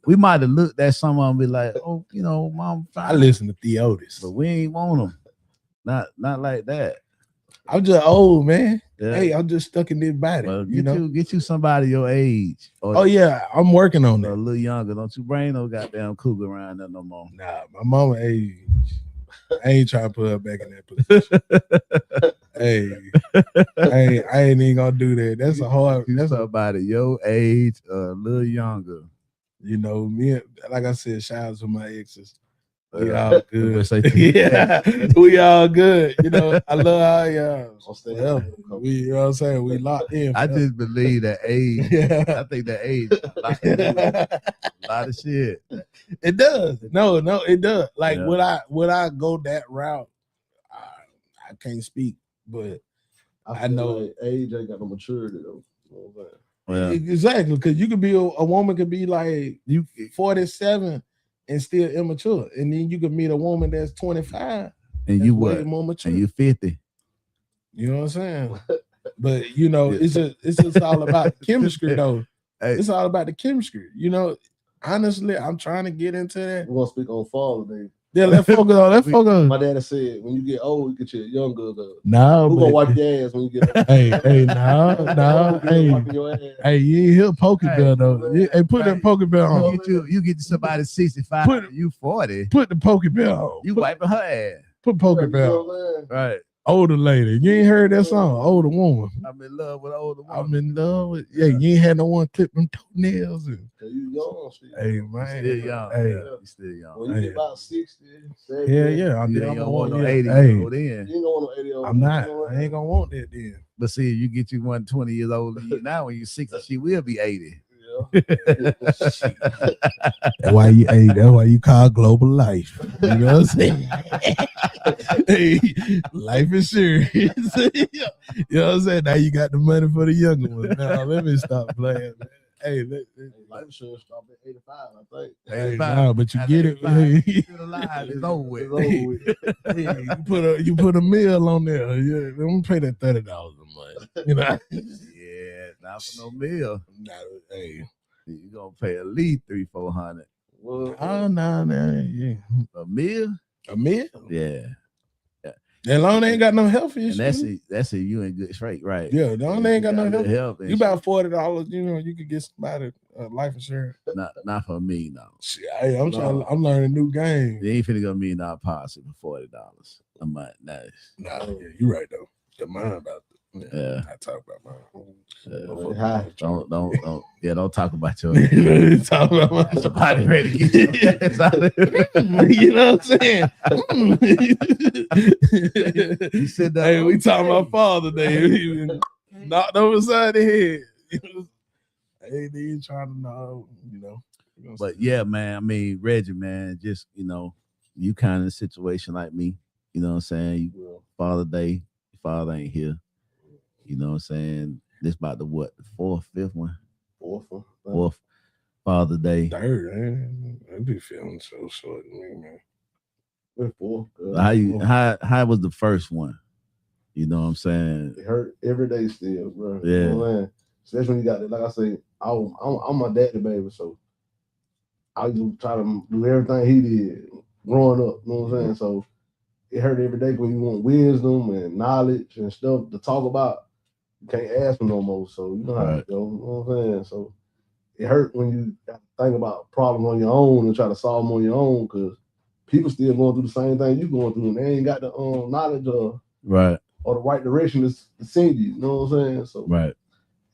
We might have looked at someone and be like, oh, you know, mom, I listen to Theotis. but we ain't want them. Not like that. I'm just old, man. Yeah. Hey, I'm just stuck in this body. Well, you get you somebody your age. Oh yeah, I'm working on a that. little younger. Don't you bring no goddamn cougar around there no more. Nah, my mama age. I ain't trying to put her back in that position. hey, I ain't even gonna do that. That's a hard. That's somebody your age, a little younger. You know, me, like I said, shout out to my exes. We all good. Yeah, we all good. You know, I love how y'all. We, you know what I'm saying? We locked in. I just believe that age. I think that age a lot of shit. It does. No, it does. Like would I go that route? I can't speak, but I know like age ain't got no maturity though. You know well, exactly, because you could be a woman could be like you 47 and still immature, and then you could meet a woman that's 25 and you what? More mature. And you 50. You know what I'm saying? But you know, it's just all about chemistry though. Hey. It's all about the chemistry. You know, honestly, I'm trying to get into that. We're gonna speak on Father Day. Yeah, let's focus on. Let's focus on. My daddy said, when you get old, you get your young girl. No, who gonna wipe your ass when you get old? Hey, no, hey, you ain't hit Pokebell though. Hey, put that Pokebell on. You get somebody 65, you 40. Put the Pokebell on. You wiping her ass. Put Pokebell on. Right. Older lady. You ain't heard that song, Older Woman. I'm in love with older woman. I'm in love with, you ain't had no one clip them toenails. You young, hey, man. You still young. Hey. You still young. When you get about 60, 70, yeah. I'm gonna want no 80 year old then. You ain't gonna want no 80 old. I'm not. I ain't gonna want that then. But see, you get you 120 years old now when you're 60, she will be 80. That's why you call global life. You know what I'm saying? Hey, life insurance. You know what I'm saying? Now you got the money for the younger ones. Now let me stop playing. Hey, life insurance stopped at 85, I think. 85. No, but you get it. Still alive. It's over with. Hey, you put a meal on there. Yeah, let me pay that $30 a month. You know. Yeah, not for no meal. Hey, you gonna pay at least $300-400. Well, oh no, yeah. A meal? Yeah. That long they ain't got no health issues. And that's it. You in good shape, right? Yeah, long they ain't got no health. You about $40. You know, you could get somebody life insurance. Not for me, no. Hey, I'm learning a new game. You ain't finna go $1 million policy for $40 a month. Nah, yeah, you right though. Get mine about that. Yeah, I talk about mine. Don't talk about your. Talk about my somebody ready to get you know what I'm saying? You said that. Hey, we talking about Father Day. He knocked over the side of the head. Hey, they trying to know, you know. But yeah, man. I mean, Reggie, man, just you kind of in a situation like me. You know what I'm saying? Father Day, your father ain't here. You know what I'm saying? This about the what? The fourth, fifth one? Fourth Father Day. Third, man. I be feeling so short to me, man. Fourth. How was the first one? You know what I'm saying? It hurt every day still, bro. Yeah. You know what I mean? Especially when you got it. Like I say, I'm my daddy baby, so I used to try to do everything he did growing up. You know what I'm saying? So it hurt every day when you want wisdom and knowledge and stuff to talk about. You can't ask them no more. So you know how it go. You know what I'm saying? So it hurt when you got to think about problems on your own and try to solve them on your own, because people still going through the same thing you going through, and they ain't got the knowledge or the right direction to send you. You know what I'm saying? So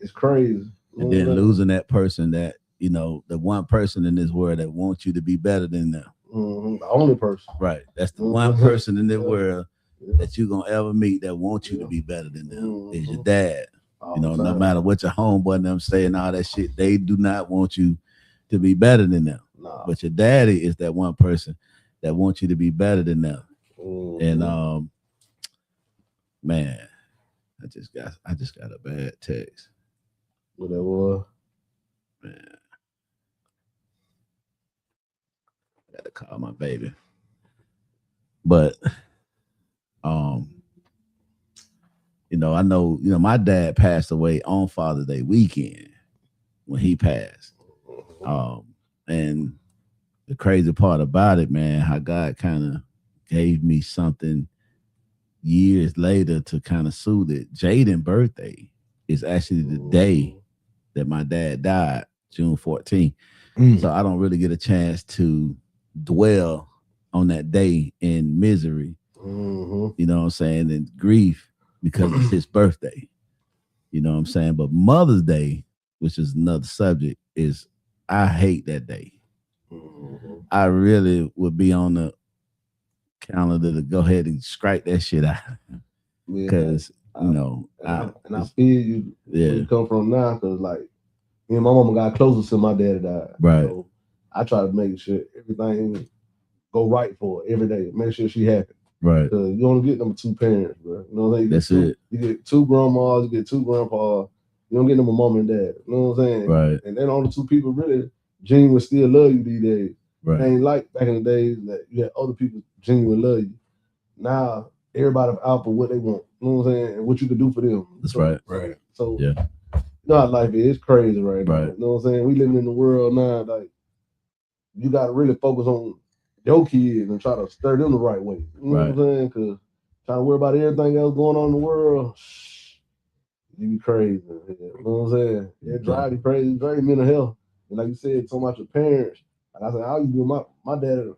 it's crazy. And then losing that person that, the one person in this world that wants you to be better than them. Mm-hmm. The only person. Right. That's the one person in the world that you're going to ever meet that wants you to be better than them is your dad. No matter what your homeboy and them say and all that shit, they do not want you to be better than them. Nah. But your daddy is that one person that wants you to be better than them. And man, I just got a bad text. What that was? Man. I got to call my baby. But You know, I know, my dad passed away on Father's Day weekend when he passed. And the crazy part about it, man, how God kind of gave me something years later to kind of soothe it. Jaden's birthday is actually the day that my dad died, June 14th. So I don't really get a chance to dwell on that day in misery, you know what I'm saying, and grief because it's his birthday. You know what I'm saying? But Mother's Day, which is another subject, is I hate that day. I really would be on the calendar to go ahead and strike that shit out. Because, I feel you where you come from now, because like me and my mama got closer to my daddy died. Right. So I try to make sure everything go right for her every day. Make sure she happy. Right. Because you only get them 2 parents, bro. You know what I'm saying? That's it. You get 2 grandmas, you get 2 grandpas. You don't get them a mom and dad. You know what I'm saying? Right. And then only 2 people really genuinely still love you these days. Right. It ain't like back in the days that you had other people genuinely love you. Now everybody out for what they want. You know what I'm saying? And what you can do for them. That's right. Right. So yeah. You know how life is. It's crazy right now. Right. You know what I'm saying? We living in the world now, like you gotta really focus on your kids and try to stir them the right way. You know what I'm saying? Because trying to worry about everything else going on in the world, you be crazy. You know what I'm saying? It drive you crazy. It drive your mental health. And like you said, talking about your parents. Like I said, I used to do my dad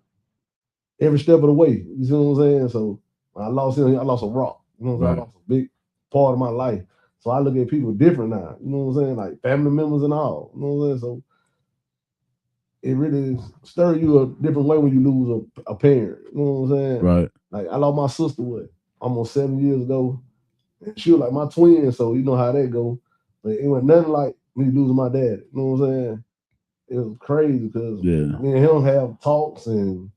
every step of the way. You see what I'm saying? So when I lost him, I lost a rock. You know what I'm saying? I lost a big part of my life. So I look at people different now. You know what I'm saying? Like family members and all. You know what I'm saying? So it really stirs you a different way when you lose a parent. You know what I'm saying? Right. Like I lost my sister almost 7 years ago. And she was like my twin, so you know how that go. But it was nothing like me losing my dad. You know what I'm saying? It was crazy because me and him have talks and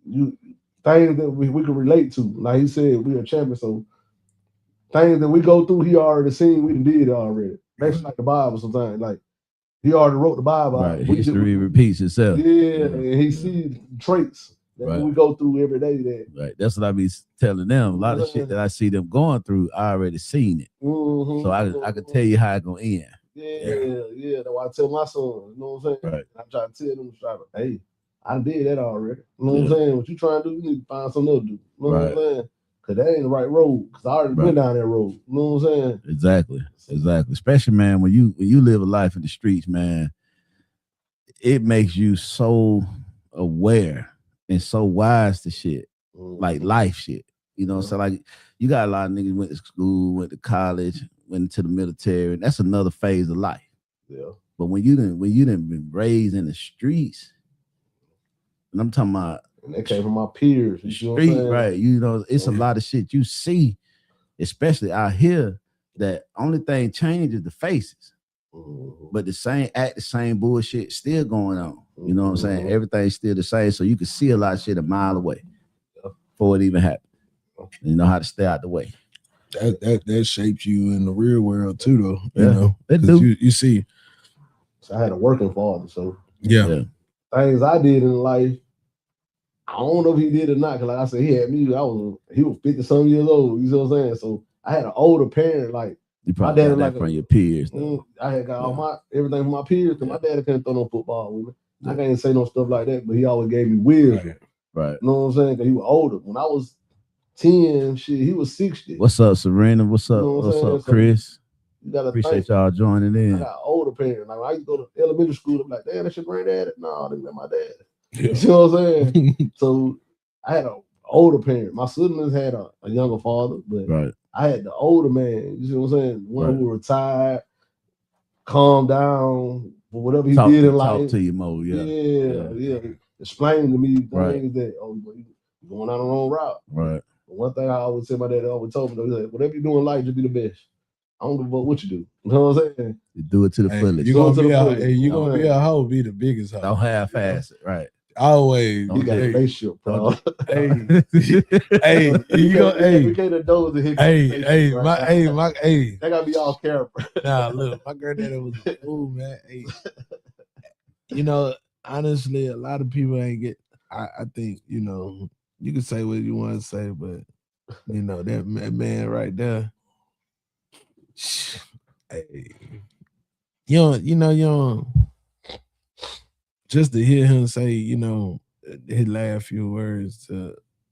things that we could relate to. Like he said, we are champions, so things that we go through, he already seen, we did it already. Basically like the Bible sometimes. Like he already wrote the Bible. Right. History repeats itself. Yeah, and he sees traits that we go through every day. Right. That's what I be telling them. A lot of shit that I see them going through, I already seen it. So I could tell you how it's gonna end. Yeah. That's why I tell my son, you know what I'm saying? Right. I try to tell them, hey, I did that already. You know what I'm saying? What you trying to do, you need to find something else to do. You know what I'm saying? Because that ain't the right road. Because I already went down that road. You know what I'm saying? Exactly. Especially, man, when you live a life in the streets, man, it makes you so aware and so wise to shit, like life shit. You know, so like you got a lot of niggas went to school, went to college, went into the military, and that's another phase of life. Yeah. But when you didn't been raised in the streets, and I'm talking about, and they came from my peers, the street, right? You know, it's a lot of shit you see, especially out here. That only thing changes the faces. But the same bullshit still going on. You know what I'm saying? Everything's still the same. So you can see a lot of shit a mile away before it even happened. You know how to stay out the way. That shapes you in the real world too, though. You know, it do. You see. So I had a working father. So yeah. Things I did in life, I don't know if he did or not. Cause like I said, he had me. He was 50-some years old. You know what I'm saying? So I had an older parent. Like you probably got that from your peers. I had got all everything from my peers. Cause my dad couldn't throw no football with me. I can't say no stuff like that. But he always gave me wisdom. Right. You know what I'm saying? Cause he was older. When I was 10, he was 60. What's up, Serena? What's up? What's up, Chris? You gotta appreciate y'all joining in. I got older parents. Like when I used to go to elementary school, I'm like, damn, that's your granddad? No, that's my dad. Yeah. You know what I'm saying? So I had an older parent. My siblings had a younger father, but I had the older man. You see what I'm saying? One who retired, calmed down for whatever he did in life. Talk to you more, yeah. Explain to me things that you're going on the wrong route. Right. But one thing I always tell my dad, always told me, though, he's like, whatever you do in life, just be the best. I don't give a fuck what you do. You know what I'm saying? You do it to the fullest. You're gonna be a hoe, be the biggest hoe. Don't half-ass it, right? Always. You got a relationship, bro. Hey, you go. Hey, that gotta be all character. Nah, look, my granddaddy was a fool, man. Hey, you know, honestly, a lot of people ain't get. I think you know you can say what you want to say, but you know that man right there. Hey, you know, just to hear him say, his last few words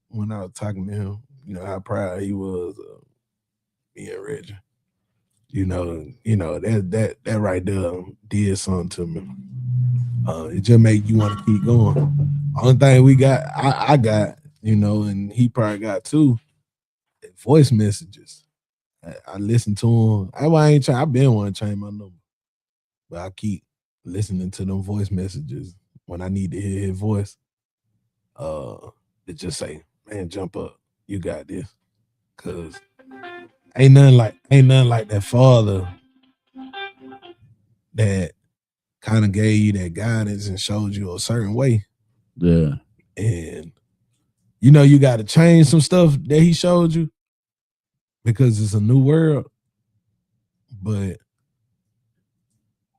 when I was talking to him, how proud he was of me and Reggie. That right there did something to me. It just make you want to keep going. Only thing we got, I got, and he probably got too, voice messages. I listen to him. I've been wanting to change my number, but I keep listening to them voice messages when I need to hear his voice. To just say, man, jump up, you got this, cause ain't nothing like that father that kind of gave you that guidance and showed you a certain way. Yeah. And you got to change some stuff that he showed you because it's a new world. But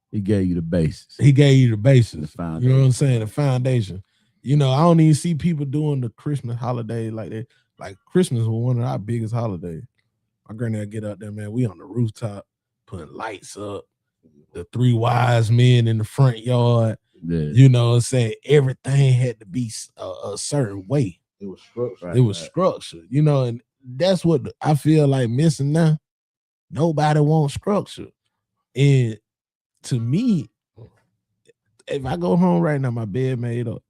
he gave you the basis. He gave you the basis. The foundation. You know what I'm saying? The foundation. I don't even see people doing the Christmas holiday like that. Like Christmas was one of our biggest holidays. My granddad get out there, man. We on the rooftop putting lights up. The 3 wise men in the front yard. Yeah. You know what I'm saying? Everything had to be a certain way. It was structured. It was structured, and that's what I feel like missing now. Nobody wants structure. And to me, if I go home right now, my bed made up.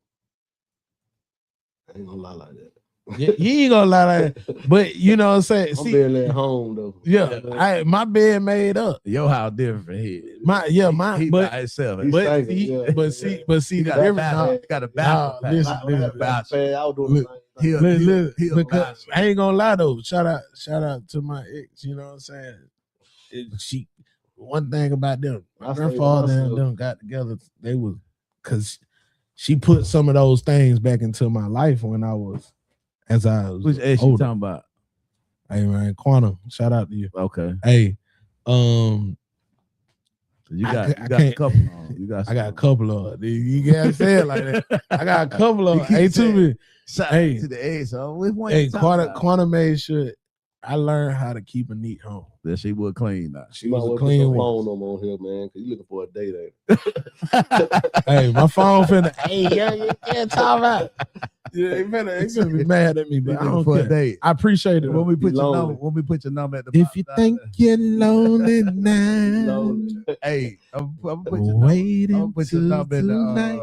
I ain't gonna lie like that. You ain't gonna lie like that. But you know what I'm saying? I'm barely at home though. Yeah, my bed made up. Your house different here. He by itself. But see, the difference. Got a bathroom. Listen. I was doing Listen, because I ain't gonna lie though. Shout out to my ex. You know what I'm saying? One thing about them, my grandfather and them got together. They was because she put some of those things back into my life when I was. As I was which age you talking about? Hey man, Quantum, shout out to you. Okay. Hey, so you got a couple of. I got a couple of. You can't say it like that. I got a couple of. Hey, to me. Hey, to the age. So which one? Hey, Quantum made sure I learned how to keep a neat home. That she would clean now. She was a clean one. Phone on here, man, because you looking for a date, ain't Hey, my phone finna. Hey, you can't talk about. Yeah, he finna be mad at me, but I don't care. I appreciate it. When we put your number at the if you think you're lonely now, hey, I'm gonna put your number in the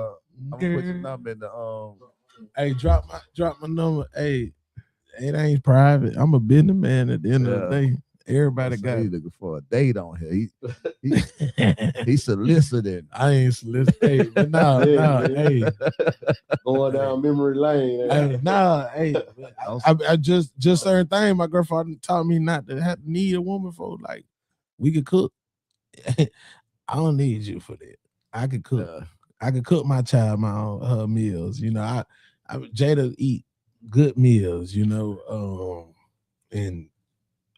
Hey, drop my number. Hey, it ain't private. I'm a businessman at the end of the day. Everybody got looking for a date on here. He solicited. I ain't solicited. Hey, no, hey. Going down memory lane. Hey, I just certain thing. My grandfather taught me not to have to need a woman for. Like, we could cook. I don't need you for that. I could cook. I could cook my child her meals. I Jada eat good meals. And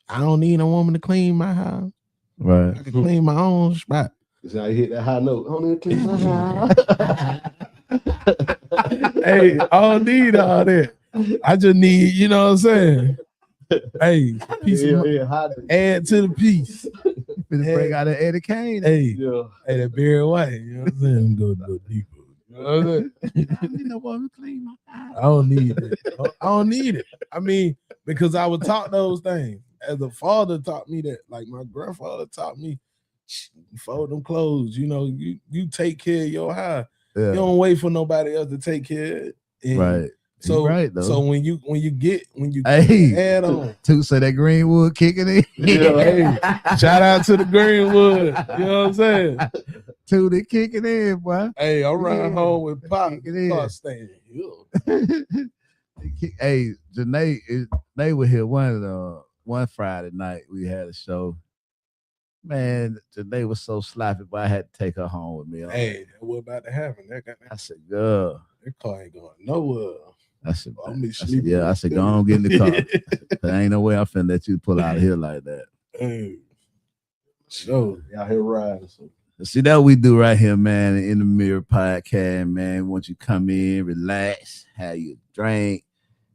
I don't need a woman to clean my house. Right. I can clean my own spot. So I hit that high note. I don't need to clean my house. Hey, I don't need all that. I just need, you know what I'm saying? Hey, add to the piece. Bring out an Eddie Kane. Hey, hey, that Barry White. You know what I'm saying? Go deeper. You know what I'm saying? I need a woman to clean my house. I don't need it. I don't need it. I mean, because I was taught those things. As a father taught me that, like my grandfather taught me, fold them clothes. You take care of your house. Yeah. You don't wait for nobody else to take care of it. Right. So right though. So when you hey, add on to say that Greenwood kicking in. Hey, shout out to the Greenwood. You know what I'm saying? To the kicking in, boy. Hey, I'm riding home with Pop. Start staying Hey, they were here one Friday night. We had a show. Man, Janae was so sloppy, but I had to take her home with me. Hey, what about to happen? I said, girl, that car ain't going nowhere. I said, I said, go on, get in the car. There ain't no way I'm finna let you pull out of here like that. Hey, so y'all here riding. So. See, that we do right here, man, in the Mirror Podcast, man. Once you come in, relax, have your drink,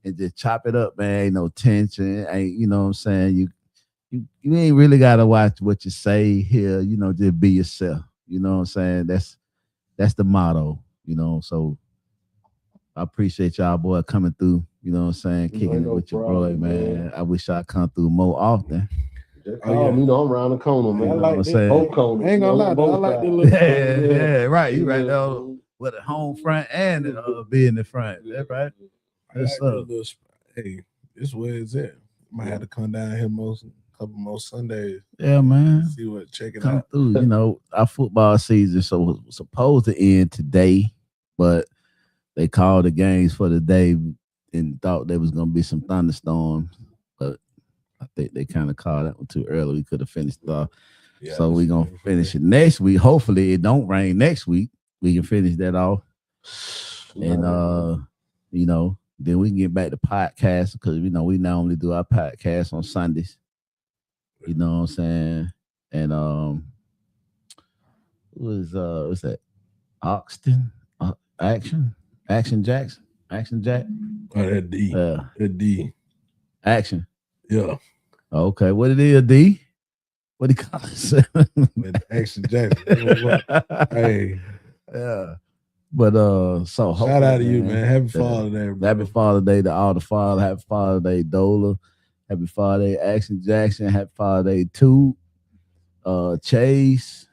and just chop it up, man. Ain't no tension. Ain't, you know what I'm saying? you ain't really gotta watch what you say here, just be yourself. You know what I'm saying? That's the motto, So I appreciate y'all boy coming through, you know what I'm saying, kicking it with your boy, man. I wish I come through more often. Just call me, I'm around the corner, man. I like what I'm saying. Both corners. I ain't gonna lie, though. I like the little yeah, right. You right there with the home front and be in the front. That's right. That's up. Hey, this where it's at. Might have to come down here couple more Sundays. Yeah, man. See what check it come out. through. Our football season was supposed to end today, but they called the games for the day and thought there was gonna be some thunderstorms, but I think they kind of called that one too early. We could have finished it off. Yeah, so we're gonna finish it next week. Hopefully it don't rain next week. We can finish that off. And then we can get back to podcast because we normally do our podcast on Sundays. You know what I'm saying? And what's that? Oxton? Action Jack? Oh, that D. That D. Action. Yeah. Okay. What it is, D? What do you call it? Action Jackson. Hey. Yeah. But so shout out to you, man. Happy Father's Day, bro. Happy Father's Day to all the fathers. Happy Father's Day, Dola. Happy Father's Day, Action Jackson. Happy Father's Day, Tooth. Chase.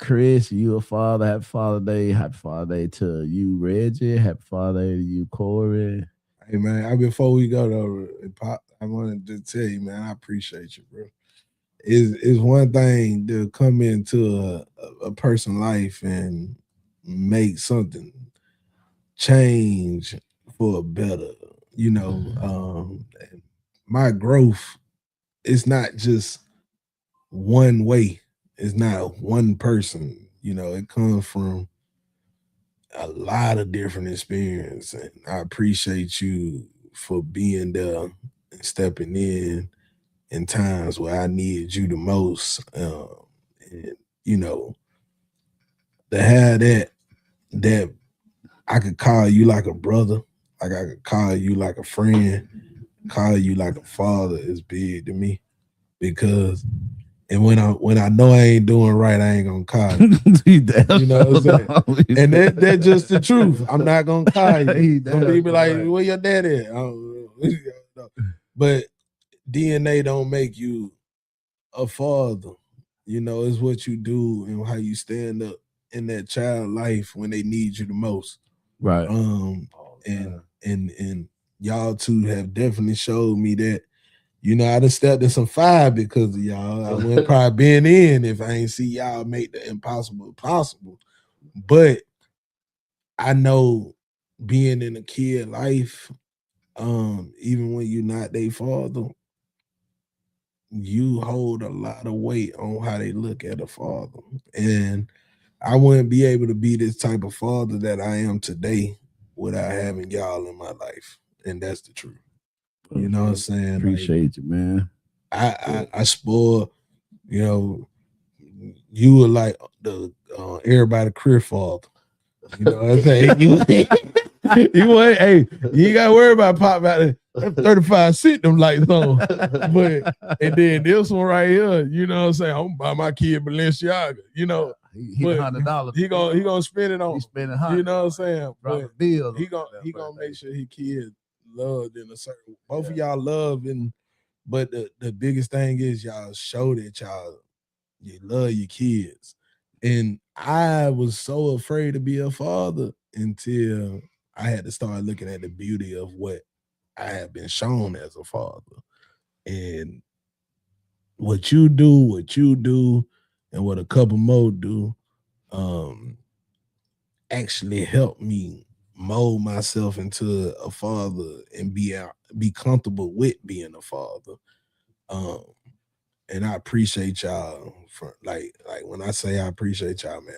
Chris, you a father. Happy Father's Day. Happy Father's Day to you, Reggie. Happy Father's Day to you, Corey. Hey, man. Before we go though, I wanted to tell you, man, I appreciate you, bro. It's one thing to come into a person's life and make something change for a better, my growth is not just one way. It's not one person, it comes from a lot of different experience. And I appreciate you for being there and stepping in times where I needed you the most. And, to have that I could call you like a brother, like I could call you like a friend, call you like a father is big to me. Because when I know I ain't doing right, I ain't gonna call you. You know what I'm saying? And that's just the truth. I'm not gonna call you. Some people be like, where your dad at? I don't know. But DNA don't make you a father. It's what you do and how you stand up in that child life when they need you the most. Right. And y'all two have definitely showed me that. I done stepped in some fire because of y'all. I wouldn't probably been in if I ain't see y'all make the impossible possible. But I know being in a kid life, even when you're not their father, you hold a lot of weight on how they look at a father. And I wouldn't be able to be this type of father that I am today without having y'all in my life. And that's the truth. You know what I'm saying? Appreciate you, man. I spoil, you were like the everybody career father. You know what I'm saying? you ain't gotta worry about pop out there. 35 sit them lights on. But and then this one right here, you know what I'm saying? I'm gonna buy my kid Balenciaga, He $100. He gonna spend it on. He's spending $100. You know what I'm saying? But bills. He gonna make sure his kid loved in a certain. Both of y'all love but the biggest thing is y'all show that you love your kids. And I was so afraid to be a father until I had to start looking at the beauty of what I have been shown as a father. And what you do, and what a couple more do, actually helped me mold myself into a father and be comfortable with being a father. And I appreciate y'all for like when I say I appreciate y'all, man,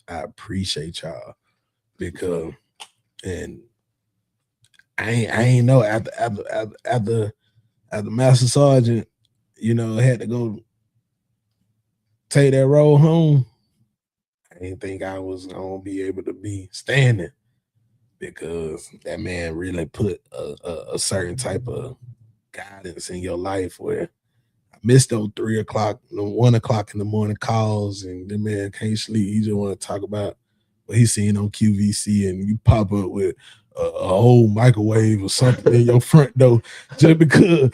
I appreciate y'all because and I ain't know after Master Sergeant, had to go take that road home. I didn't think I was gonna be able to be standing because that man really put a certain type of guidance in your life where I missed those 3 o'clock, 1 o'clock in the morning calls, and the man can't sleep. He just want to talk about what he's seen on QVC, and you pop up with a whole microwave or something in your front door just because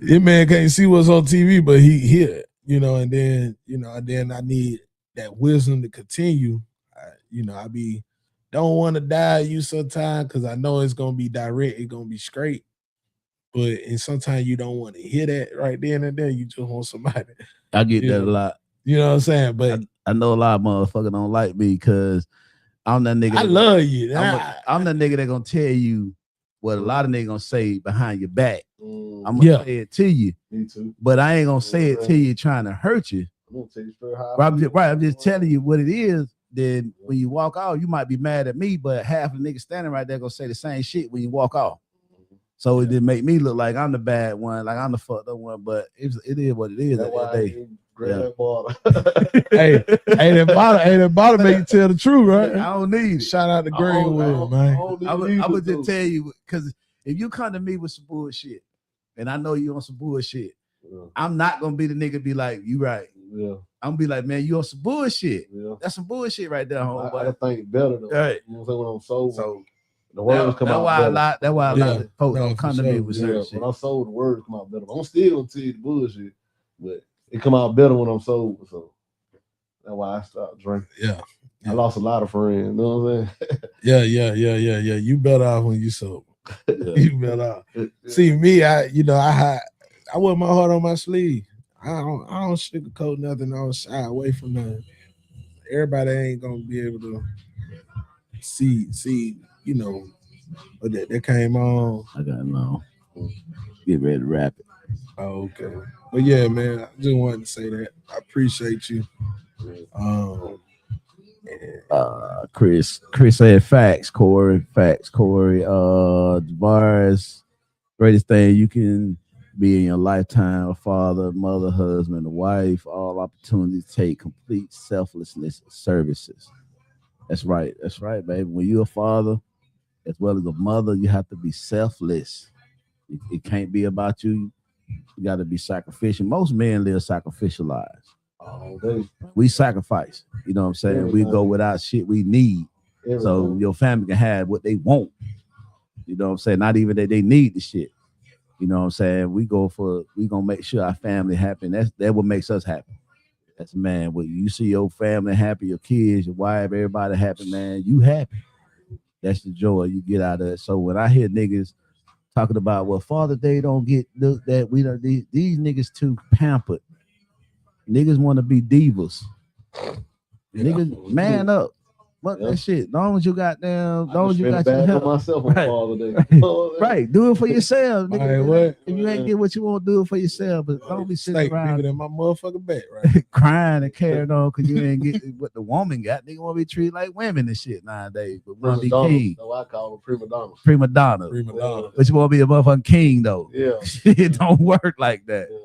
your man can't see what's on TV, but he hear, and then I need that wisdom to continue. I don't want to die you sometimes because I know it's gonna be direct, it's gonna be straight. And sometimes you don't want to hear that right then and there. You just want somebody. I get that a lot. You know what I'm saying? But I know a lot of motherfuckers don't like me because I'm that nigga. I love you. I'm the nigga that gonna tell you what a lot of niggas gonna say behind your back. I'm gonna say it to you. Me too. But I ain't gonna say it to you trying to hurt you. I'm gonna tell you straight how I'm just telling you what it is. Then when you walk out, you might be mad at me, but half the niggas standing right there gonna say the same shit when you walk off. So it didn't make me look like I'm the bad one, like I'm the fucked up one. But it is what it is. That's why that bottle. hey, that bottle make you tell the truth, right? I don't need it. Shout out to Greenwood, man. I would just tell you, because if you come to me with some bullshit, and I know you on some bullshit, I'm not gonna be the nigga be like, you right. Yeah. I'm gonna be like, man, you on some bullshit. Yeah. That's some bullshit right there, homeboy. I think better though. Right. You know what I'm saying? When I'm sober. So the words come out better. That's why a lot of folks don't come to me with certain shit. When I'm sober, the words come out better. But I'm still gonna tell you the bullshit, but it come out better when I'm sober. So that's why I stopped drinking. Yeah. I lost a lot of friends. You know what I'm saying? Yeah. You better off when you sober. You better off. See me, I wear my heart on my sleeve. I don't sugarcoat nothing. I don't shy away from nothing. Everybody ain't gonna be able to see, but that came on. I got no. Get ready to wrap it. Oh, okay. But yeah, man, I just wanted to say that. I appreciate you. Chris said facts, Corey. Javaris, greatest thing you can be in your lifetime: a father, mother, husband, a wife. All opportunities take complete selflessness services. That's right, baby. When you're a father as well as a mother, you have to be selfless. It can't be about you. You got to be sacrificial. Most men live sacrificial lives. All day. We sacrifice. You know what I'm saying? Everybody. We go without shit we need. Everybody. So your family can have what they want. You know what I'm saying? Not even that they need the shit. You know what I'm saying? We gonna make sure our family happy. That what makes us happy. That's man. When you see your family happy, your kids, your wife, everybody happy, man, you happy. That's the joy you get out of it. So when I hear niggas talking about, well, Father's Day don't get that, we don't, these niggas too pampered. Niggas want to be divas. Niggas, man up. Fuck that shit. As long as you got them, as long as you got your help. Myself on Father's Day. Right. Do it for yourself. Nigga. Right, if you ain't get what you want, do it for yourself. But don't be sitting around in my motherfucking back, right? crying and carrying on because you ain't get what the woman got. Nigga want to be treated like women and shit nowadays. But want to be king. So I call them prima donna. Prima donna. But you want to be a motherfucking king though. Yeah. It don't work like that. Yeah.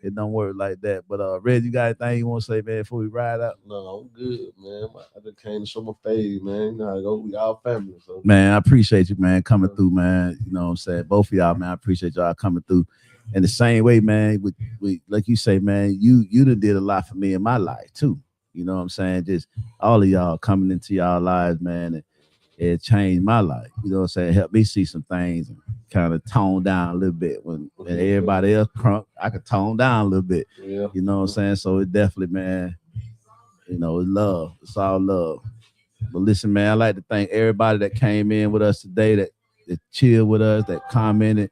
It don't work like that. But Reg, you got anything you want to say, man, before we ride out? No, I'm good, man. I just came to show my face, man. You know how to go. We all family. So. Man, I appreciate you, man, coming through, man. You know what I'm saying? Both of y'all, man, I appreciate y'all coming through. In the same way, man, we like you say, man, you done did a lot for me in my life too. You know what I'm saying? Just all of y'all coming into y'all lives, man, and it changed my life. You know what I'm saying? Helped me see some things and kind of tone down a little bit when everybody else crunk. I could tone down a little bit. Yeah. You know what I'm saying? So it definitely, man, you know, it's love. It's all love. But listen, man, I like to thank everybody that came in with us today, that chilled with us, that commented,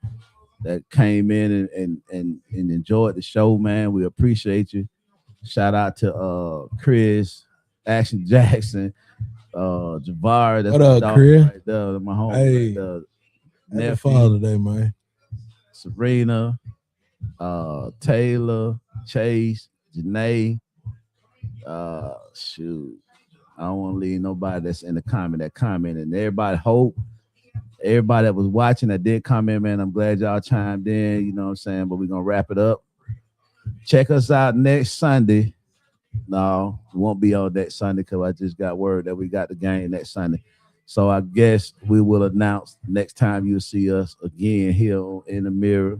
that came in and enjoyed the show, man. We appreciate you. Shout out to Chris, Action Jackson, Javar. That's what up, Chris? Right there, my home. Hey, nephew, Father Day, man. Serena, Taylor, Chase, Janae. Shoot, I don't want to leave nobody that's in the comment and everybody hope. Everybody that was watching that did comment, man, I'm glad y'all chimed in, you know what I'm saying? But we're going to wrap it up. Check us out next Sunday. No, it won't be on that Sunday because I just got word that we got the game next Sunday. So I guess we will announce next time you'll see us again here in the mirror.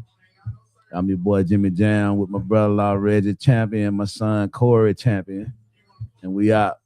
I'm your boy Jimmy Jam with my brother-in-law Reggie Champion, my son Corey Champion, and we out.